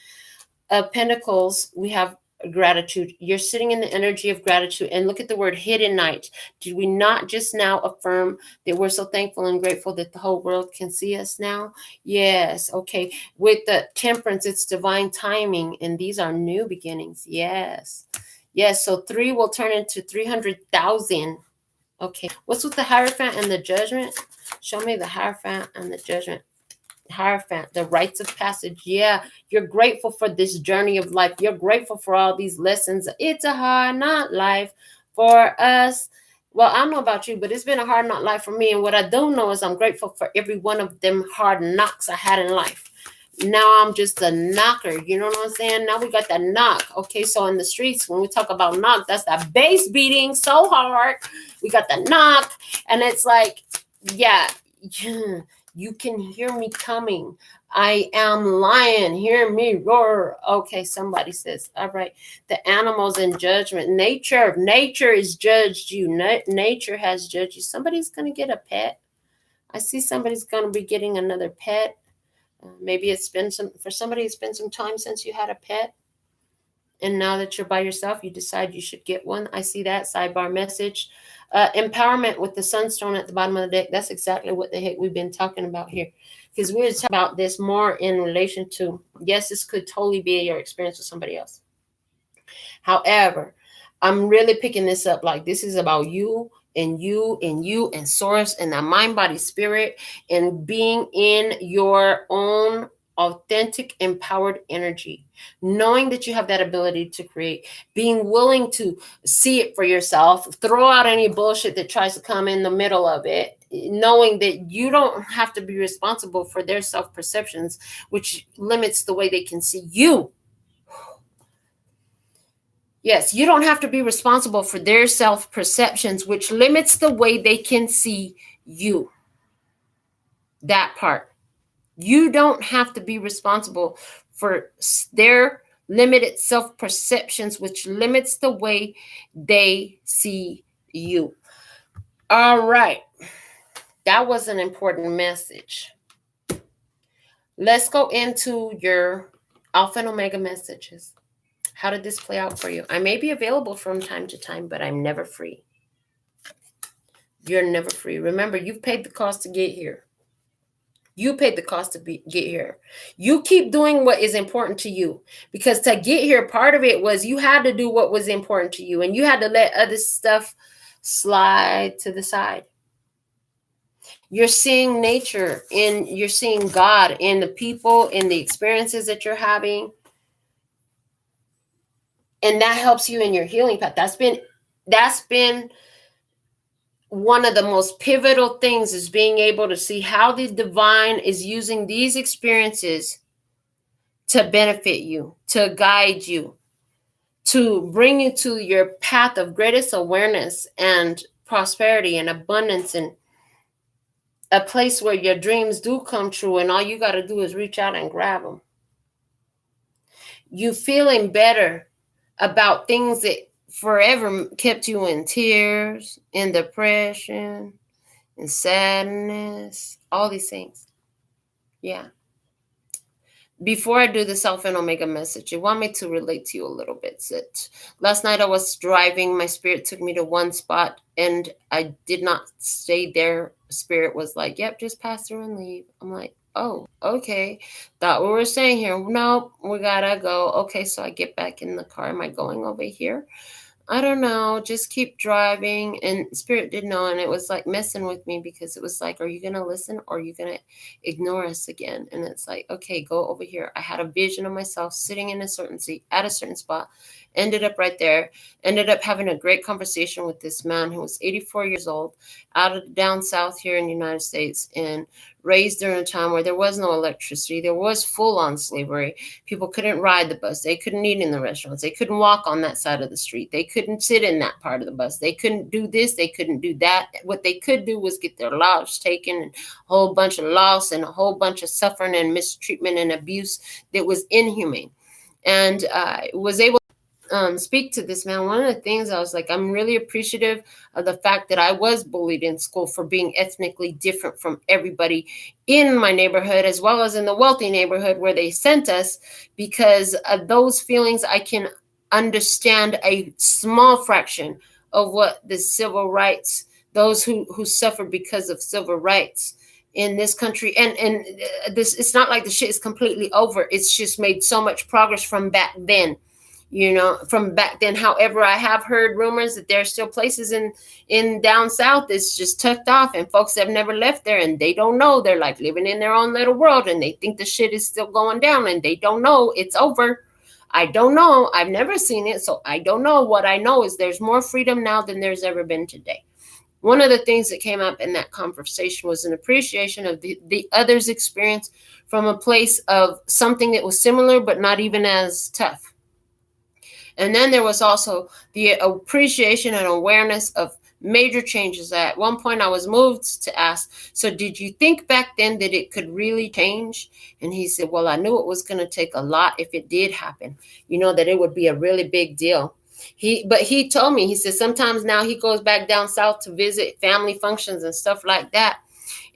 of Pentacles. We have gratitude. You're sitting in the energy of gratitude. And look at the word hidden night. Did we not just now affirm that we're so thankful and grateful that the whole world can see us now? Yes. Okay. With the Temperance, it's divine timing. And these are new beginnings. Yes. Yes, so 3 will turn into 300,000. Okay, what's with the Hierophant and the Judgment? Show me the Hierophant and the Judgment. Hierophant, the rites of passage. Yeah, you're grateful for this journey of life. You're grateful for all these lessons. It's a hard not life for us. Well, I don't know about you, but it's been a hard not life for me. And what I do know is I'm grateful for every one of them hard knocks I had in life. Now I'm just a knocker. You know what I'm saying? Now we got that knock. Okay, so in the streets, when we talk about knock, that's that bass beating so hard. We got the knock. And it's like, yeah, you can hear me coming. I am lion. Hear me roar. Okay, somebody says, all right. The animals in judgment. Nature has judged you. Nature has judged you. Somebody's going to get a pet. I see somebody's going to be getting another pet. Maybe it's been for somebody, it's been some time since you had a pet. And now that you're by yourself, you decide you should get one. I see that sidebar message. Empowerment with the sunstone at the bottom of the deck. That's exactly what the heck we've been talking about here. Because we're talking about this more in relation to, yes, this could totally be your experience with somebody else. However, I'm really picking this up like this is about you and you and you and Source and the mind, body, spirit, and being in your own authentic, empowered energy, knowing that you have that ability to create, being willing to see it for yourself, throw out any bullshit that tries to come in the middle of it, knowing that you don't have to be responsible for their self-perceptions, which limits the way they can see you. Yes, you don't have to be responsible for their self-perceptions, which limits the way they can see you. That part. You don't have to be responsible for their limited self-perceptions, which limits the way they see you. All right. That was an important message. Let's go into your Alpha and Omega messages. How did this play out for you? I may be available from time to time, but I'm never free. You're never free. Remember, you've paid the cost to get here. You paid the cost to get here. You keep doing what is important to you, because to get here, part of it was you had to do what was important to you, and you had to let other stuff slide to the side. You're seeing nature, you're seeing God in the people, in the experiences that you're having. And that helps you in your healing path. That's been one of the most pivotal things, is being able to see how the divine is using these experiences to benefit you, to guide you, to bring you to your path of greatest awareness and prosperity and abundance, and a place where your dreams do come true, and all you got to do is reach out and grab them. You feeling better about things that forever kept you in tears, in depression, in sadness, all these things. Yeah. Before I do the Alpha and Omega message, I want me to relate to you a little bit. Last night I was driving. My spirit took me to one spot, and I did not stay there. Spirit was like, yep, just pass through and leave. I'm like, oh, okay. Thought we were staying here. Nope, we gotta go. Okay, so I get back in the car. Am I going over here? I don't know, just keep driving. And Spirit did know, and it was like messing with me, because it was like, are you going to listen, or are you going to ignore us again? And it's like, okay, go over here. I had a vision of myself sitting in a certain seat at a certain spot, ended up right there, ended up having a great conversation with this man who was 84 years old, out of down south here in the United States, and raised during a time where there was no electricity. There was full-on slavery. People couldn't ride the bus. They couldn't eat in the restaurants. They couldn't walk on that side of the street. They couldn't sit in that part of the bus. They couldn't do this. They couldn't do that. What they could do was get their lives taken, and a whole bunch of loss, and a whole bunch of suffering and mistreatment and abuse that was inhumane. And was able speak to this man. One of the things I was like, I'm really appreciative of the fact that I was bullied in school for being ethnically different from everybody in my neighborhood, as well as in the wealthy neighborhood where they sent us, because of those feelings. I can understand a small fraction of what the civil rights, those who suffered because of civil rights in this country. And this, it's not like the shit is completely over. It's just made so much progress from back then. From back then. However, I have heard rumors that there are still places in down south that's just tucked off, and folks have never left there, and they don't know. They're like living in their own little world, and they think the shit is still going down, and they don't know it's over. I don't know. I've never seen it, so I don't know. What I know is there's more freedom now than there's ever been today. One of the things that came up in that conversation was an appreciation of the other's experience from a place of something that was similar but not even as tough. And then there was also the appreciation and awareness of major changes. At one point I was moved to ask, so did you think back then that it could really change? And he said, well, I knew it was going to take a lot if it did happen, that it would be a really big deal. But he told me, he said sometimes now he goes back down south to visit family functions and stuff like that.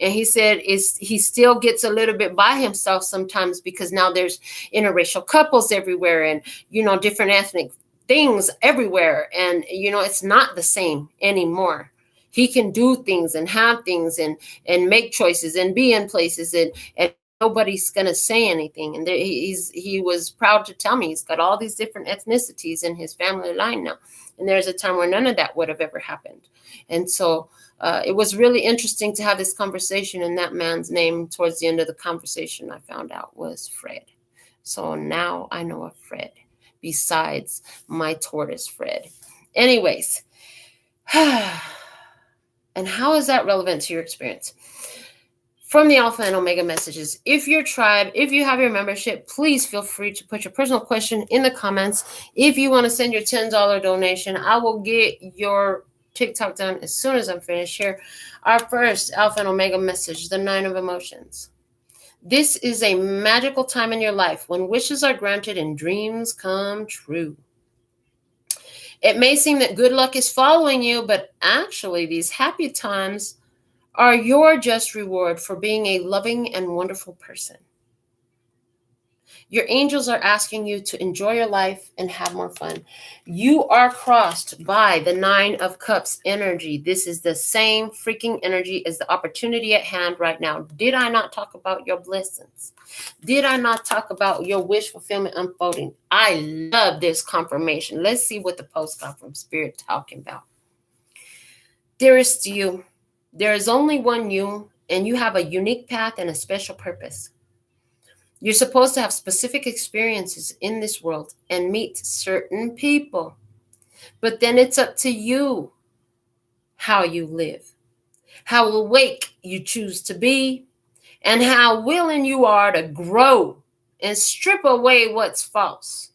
And he said he still gets a little bit by himself sometimes, because now there's interracial couples everywhere, and, different ethnic things everywhere. And, it's not the same anymore. He can do things and have things and make choices and be in places, and nobody's going to say anything. And he was proud to tell me he's got all these different ethnicities in his family line now. And there's a time where none of that would have ever happened. And so it was really interesting to have this conversation, and that man's name towards the end of the conversation I found out was Fred. So now I know a Fred besides my tortoise Fred. Anyways, and how is that relevant to your experience? From the Alpha and Omega messages, if your tribe, if you have your membership, please feel free to put your personal question in the comments. If you want to send your $10 donation, I will get your TikTok done as soon as I'm finished here. Our first Alpha and Omega message, the 9 of emotions. This is a magical time in your life when wishes are granted and dreams come true. It may seem that good luck is following you, but actually these happy times are your just reward for being a loving and wonderful person. Your angels are asking you to enjoy your life and have more fun. You are crossed by the 9 of Cups energy. This is the same freaking energy as the opportunity at hand right now. Did I not talk about your blessings? Did I not talk about your wish fulfillment unfolding? I love this confirmation. Let's see what the post got from Spirit talking about. Dearest you, there is only one you, and you have a unique path and a special purpose. You're supposed to have specific experiences in this world and meet certain people. But then it's up to you how you live, how awake you choose to be, and how willing you are to grow and strip away what's false.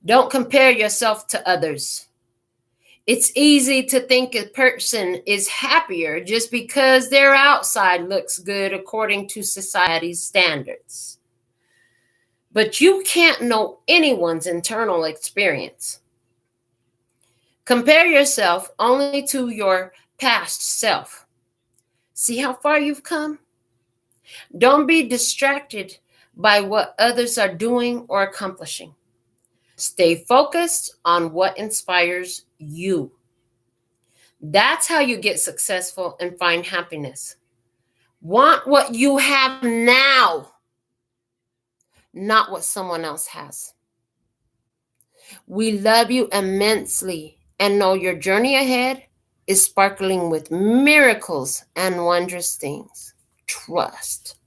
Don't compare yourself to others. It's easy to think a person is happier just because their outside looks good according to society's standards. But you can't know anyone's internal experience. Compare yourself only to your past self. See how far you've come? Don't be distracted by what others are doing or accomplishing. Stay focused on what inspires you. That's how you get successful and find happiness. Want what you have now, not what someone else has. We love you immensely and know your journey ahead is sparkling with miracles and wondrous things. Trust.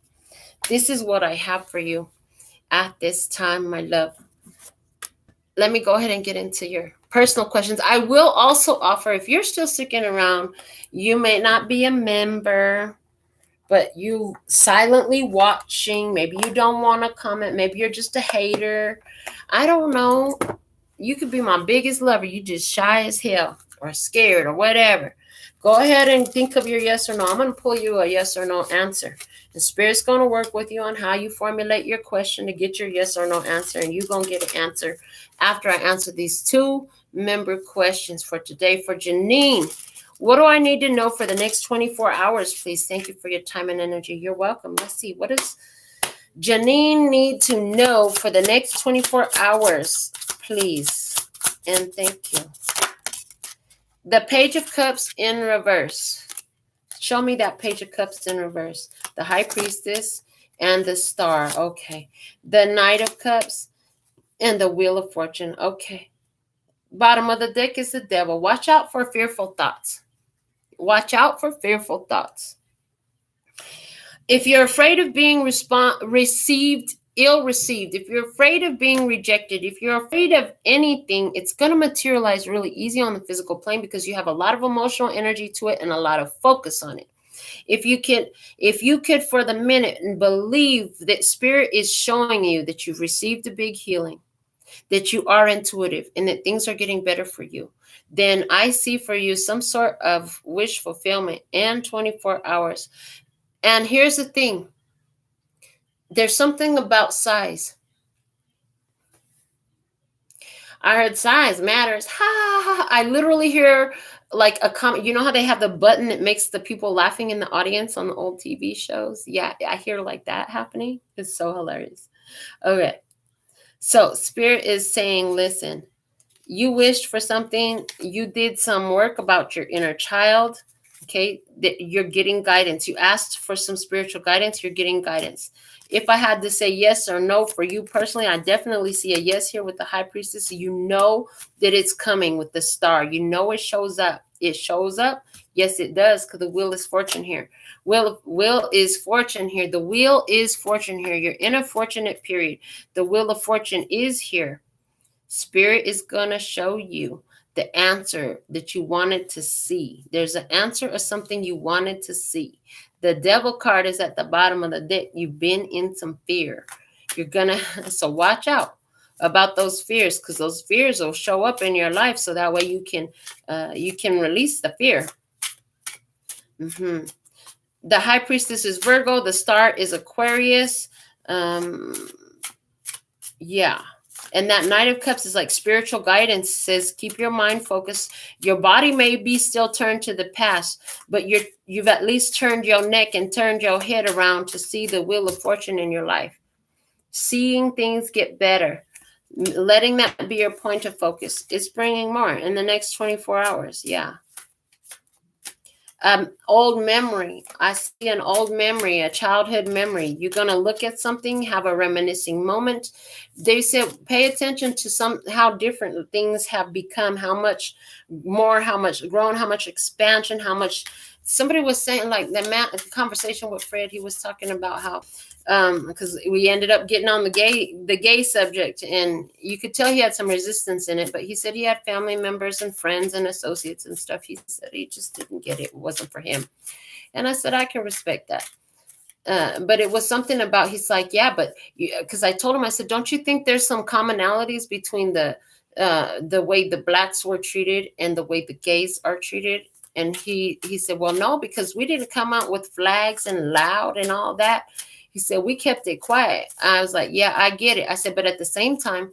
This is what I have for you at this time, my love. Let me go ahead and get into your personal questions. I will also offer, if you're still sticking around, you may not be a member, but you silently watching. Maybe you don't want to comment. Maybe you're just a hater. I don't know. You could be my biggest lover. You just shy as hell or scared or whatever. Go ahead and think of your yes or no. I'm going to pull you a yes or no answer. The Spirit's going to work with you on how you formulate your question to get your yes or no answer. And you're going to get an answer after I answer these 2 member questions for today. For Janine, what do I need to know for the next 24 hours, please? Thank you for your time and energy. You're welcome. Let's see. What does Janine need to know for the next 24 hours, please? And thank you. The Page of Cups in reverse. Show me that Page of Cups in reverse. The High Priestess and the Star. Okay. The Knight of Cups and the Wheel of Fortune. Okay. Bottom of the deck is the Devil. Watch out for fearful thoughts. Watch out for fearful thoughts. If you're afraid of being received, ill-received, if you're afraid of being rejected, if you're afraid of anything, it's going to materialize really easy on the physical plane because you have a lot of emotional energy to it and a lot of focus on it. If you could for the minute and believe that Spirit is showing you that you've received a big healing, that you are intuitive and that things are getting better for you, then I see for you some sort of wish fulfillment in 24 hours. And here's the thing. There's something about size. I heard size matters. Ha, ha, ha. I literally hear like a comment. You know how they have the button that makes the people laughing in the audience on the old TV shows? Yeah, I hear like that happening. It's so hilarious. Okay. So Spirit is saying, listen, you wished for something. You did some work about your inner child. Okay, that you're getting guidance. You asked for some spiritual guidance. You're getting guidance. If I had to say yes or no for you personally, I definitely see a yes here with the High Priestess. You know that it's coming with the Star. You know it shows up. It shows up. Yes, it does, because the Wheel is Fortune here. Wheel is Fortune here. The Wheel is Fortune here. You're in a fortunate period. The Wheel of Fortune is here. Spirit is going to show you the answer that you wanted to see. There's an answer of something you wanted to see. The Devil card is at the bottom of the deck. You've been in some fear. So watch out about those fears, because those fears will show up in your life, so that way you can release the fear. The High Priestess is Virgo. The star is Aquarius. Yeah. And that Knight of Cups is like spiritual guidance. Says keep your mind focused. Your body may be still turned to the past, but you've at least turned your neck and turned your head around to see the wheel of fortune in your life. Seeing things get better. Letting that be your point of focus. It's bringing more in the next 24 hours. Yeah. Old memory. I see an old memory, a childhood memory. You're going to look at something, have a reminiscing moment. They said, pay attention to how different things have become, how much more, how much grown, how much expansion, how much. Somebody was saying, like the conversation with Fred, he was talking about how, because we ended up getting on the gay subject, and you could tell he had some resistance in it, but he said he had family members and friends and associates and stuff. He said he just didn't get it. It wasn't for him. And I said, I can respect that. But it was something about, he's like, yeah, but because I told him, I said, don't you think there's some commonalities between the way the blacks were treated and the way the gays are treated? And he said, well, no, because we didn't come out with flags and loud and all that. He said, we kept it quiet. I was like, yeah, I get it. I said, but at the same time,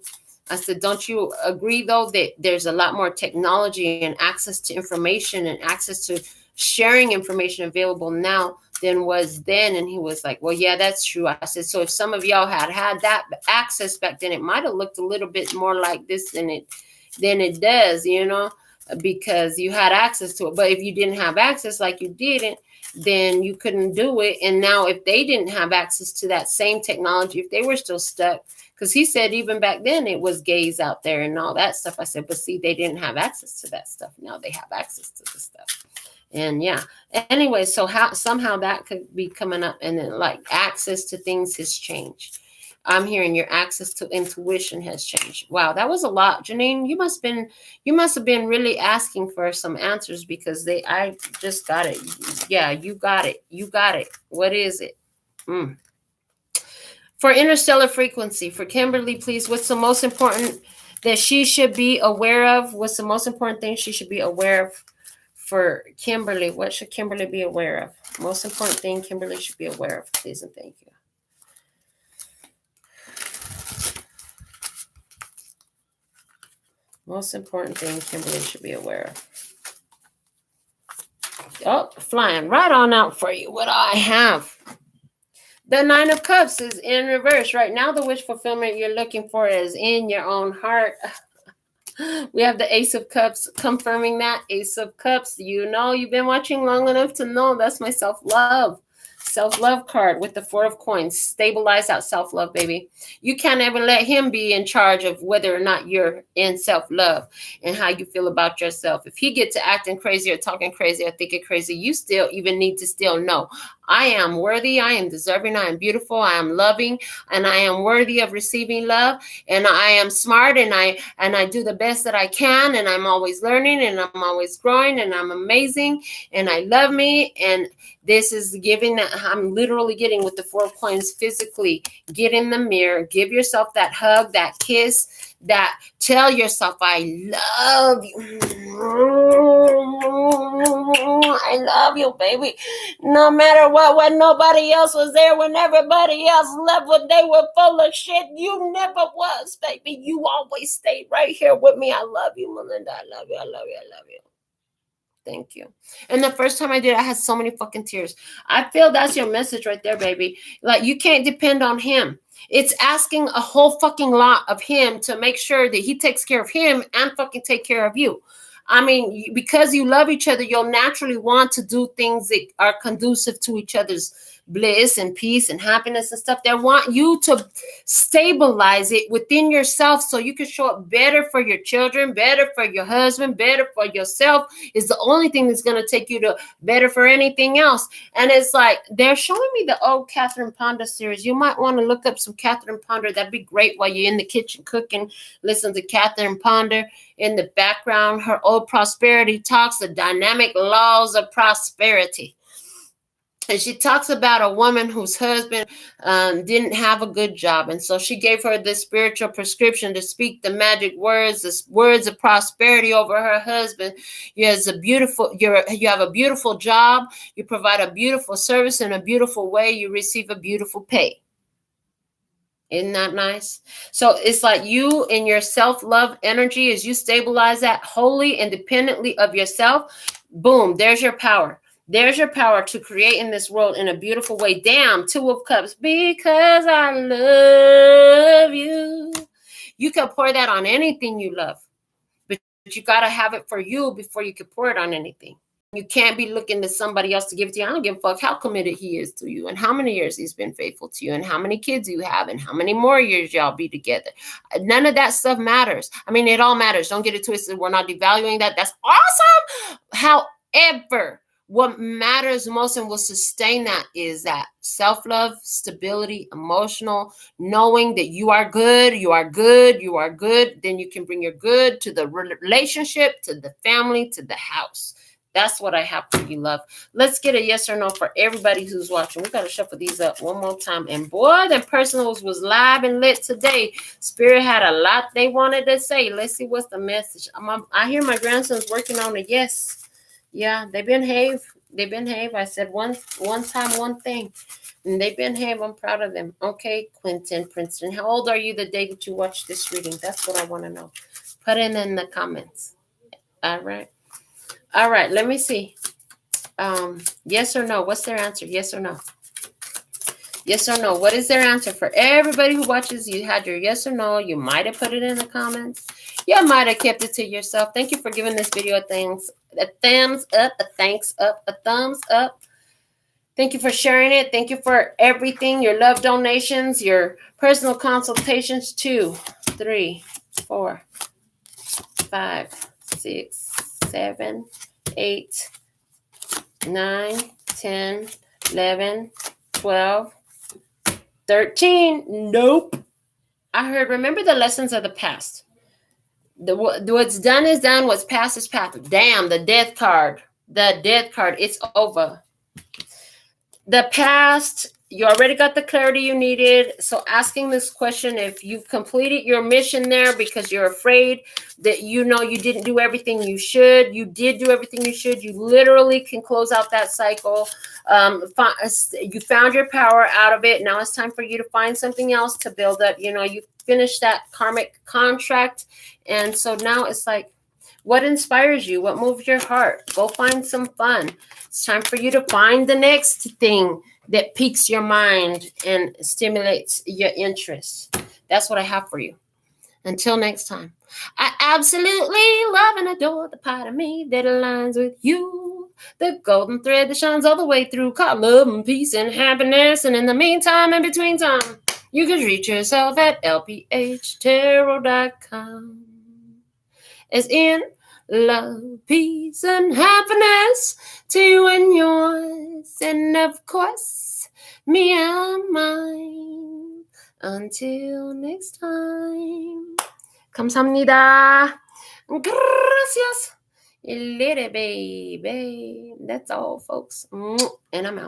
I said, don't you agree, though, that there's a lot more technology and access to information and access to sharing information available now than was then? And he was like, well, yeah, that's true. I said, so if some of y'all had that access back then, it might have looked a little bit more like this than it does, because you had access to it. But if you didn't have access, like you didn't, then you couldn't do it. And now if they didn't have access to that same technology, if they were still stuck, because he said even back then it was gays out there and all that stuff. I said, but see, they didn't have access to that stuff. Now they have access to the stuff. And yeah, anyway, so somehow that could be coming up, and then like access to things has changed. I'm hearing your access to intuition has changed. Wow, that was a lot, Janine. You must have been really asking for some answers, because I just got it. Yeah, you got it. You got it. What is it? For interstellar frequency, for Kimberly, please, what's the most important that she should be aware of? What's the most important thing she should be aware of for Kimberly? What should Kimberly be aware of? Most important thing Kimberly should be aware of, please and thank you. Most important thing Kimberly should be aware of. Oh, flying right on out for you. What do I have? The Nine of Cups is in reverse. Right now, the wish fulfillment you're looking for is in your own heart. We have the Ace of Cups confirming that. Ace of Cups, you've been watching long enough to know that's my self-love card with the Four of Coins. Stabilize that self-love, baby. You can't ever let him be in charge of whether or not you're in self-love and how you feel about yourself. If he gets to acting crazy or talking crazy or thinking crazy, you still even need to still know, I am worthy, I am deserving, I am beautiful, I am loving, and I am worthy of receiving love, and I am smart, and I do the best that I can, and I'm always learning, and I'm always growing, and I'm amazing, and I love me. And this is giving that I'm literally getting with the Four of Coins physically. Get in the mirror, give yourself that hug, that kiss, that tell yourself, I love you. I love you, baby. No matter what, when nobody else was there, when everybody else left, when they were full of shit, you never was, baby. You always stayed right here with me. I love you, Melinda. I love you. I love you. I love you. Thank you. And the first time I did, I had so many fucking tears. I feel that's your message right there, baby. Like, you can't depend on him. It's asking a whole fucking lot of him to make sure that he takes care of him and fucking take care of you. I mean, because you love each other, you'll naturally want to do things that are conducive to each other's bliss and peace and happiness and stuff. They want you to stabilize it within yourself so you can show up better for your children, better for your husband, better for yourself. Is the only thing that's going to take you to better for anything else. And it's like, they're showing me the old Catherine Ponder series. You might want to look up some Catherine Ponder. That'd be great while you're in the kitchen cooking. Listen to Catherine Ponder in the background. Her old prosperity talks, the dynamic laws of prosperity. And she talks about a woman whose husband didn't have a good job. And so she gave her this spiritual prescription to speak the magic words, the words of prosperity over her husband. You have a beautiful job. You provide a beautiful service in a beautiful way. You receive a beautiful pay. Isn't that nice? So it's like you in your self-love energy, as you stabilize that wholly independently of yourself, boom, there's your power. There's your power to create in this world in a beautiful way. Damn, Two of Cups, because I love you. You can pour that on anything you love, but you got to have it for you before you can pour it on anything. You can't be looking to somebody else to give it to you. I don't give a fuck how committed he is to you and how many years he's been faithful to you and how many kids you have and how many more years y'all be together. None of that stuff matters. I mean, it all matters. Don't get it twisted. We're not devaluing that. That's awesome. However, what matters most and will sustain that is that self-love, stability, emotional, knowing that you are good, you are good, you are good. Then you can bring your good to the relationship, to the family, to the house. That's what I have for you, love. Let's get a yes or no for everybody who's watching. We got to shuffle these up one more time. And boy, the personals was live and lit today. Spirit had a lot they wanted to say. Let's see what's the message. I hear my grandsons working on a yes. Yeah, they behave. They behave. I said one time, one thing. And they behave. I'm proud of them. Okay, Quentin, Princeton. How old are you the day that you watched this reading? That's what I want to know. Put it in the comments. All right. All right, let me see. Yes or no? What's their answer? Yes or no? Yes or no? What is their answer? For everybody who watches, you had your yes or no. You might have put it in the comments. You might have kept it to yourself. Thank you for giving this video a thumbs up, a thanks up, a thumbs up. Thank you for sharing it. Thank you for everything. Your love donations, your personal consultations. 2, 3, 4, 5, 6, 7, 8, 9, 10, 11, 12, 13. Nope. I heard, remember the lessons of the past. What's done is done. What's past is past. Damn, the death card. The death card. It's over. The past, you already got the clarity you needed. So asking this question, if you've completed your mission there because you're afraid that you didn't do everything you should, you did do everything you should. You literally can close out that cycle. You found your power out of it. Now it's time for you to find something else to build up. You finished that karmic contract. And so now it's like, what inspires you? What moves your heart? Go find some fun. It's time for you to find the next thing that piques your mind and stimulates your interest. That's what I have for you. Until next time, I absolutely love and adore the part of me that aligns with you. The golden thread that shines all the way through, called love and peace and happiness. And in the meantime, in between time, you can reach yourself at LPHtarot.com. As in love, peace, and happiness to you and yours, and of course, me and mine. Until next time. 감사합니다. Gracias, little baby. That's all, folks. And I'm out.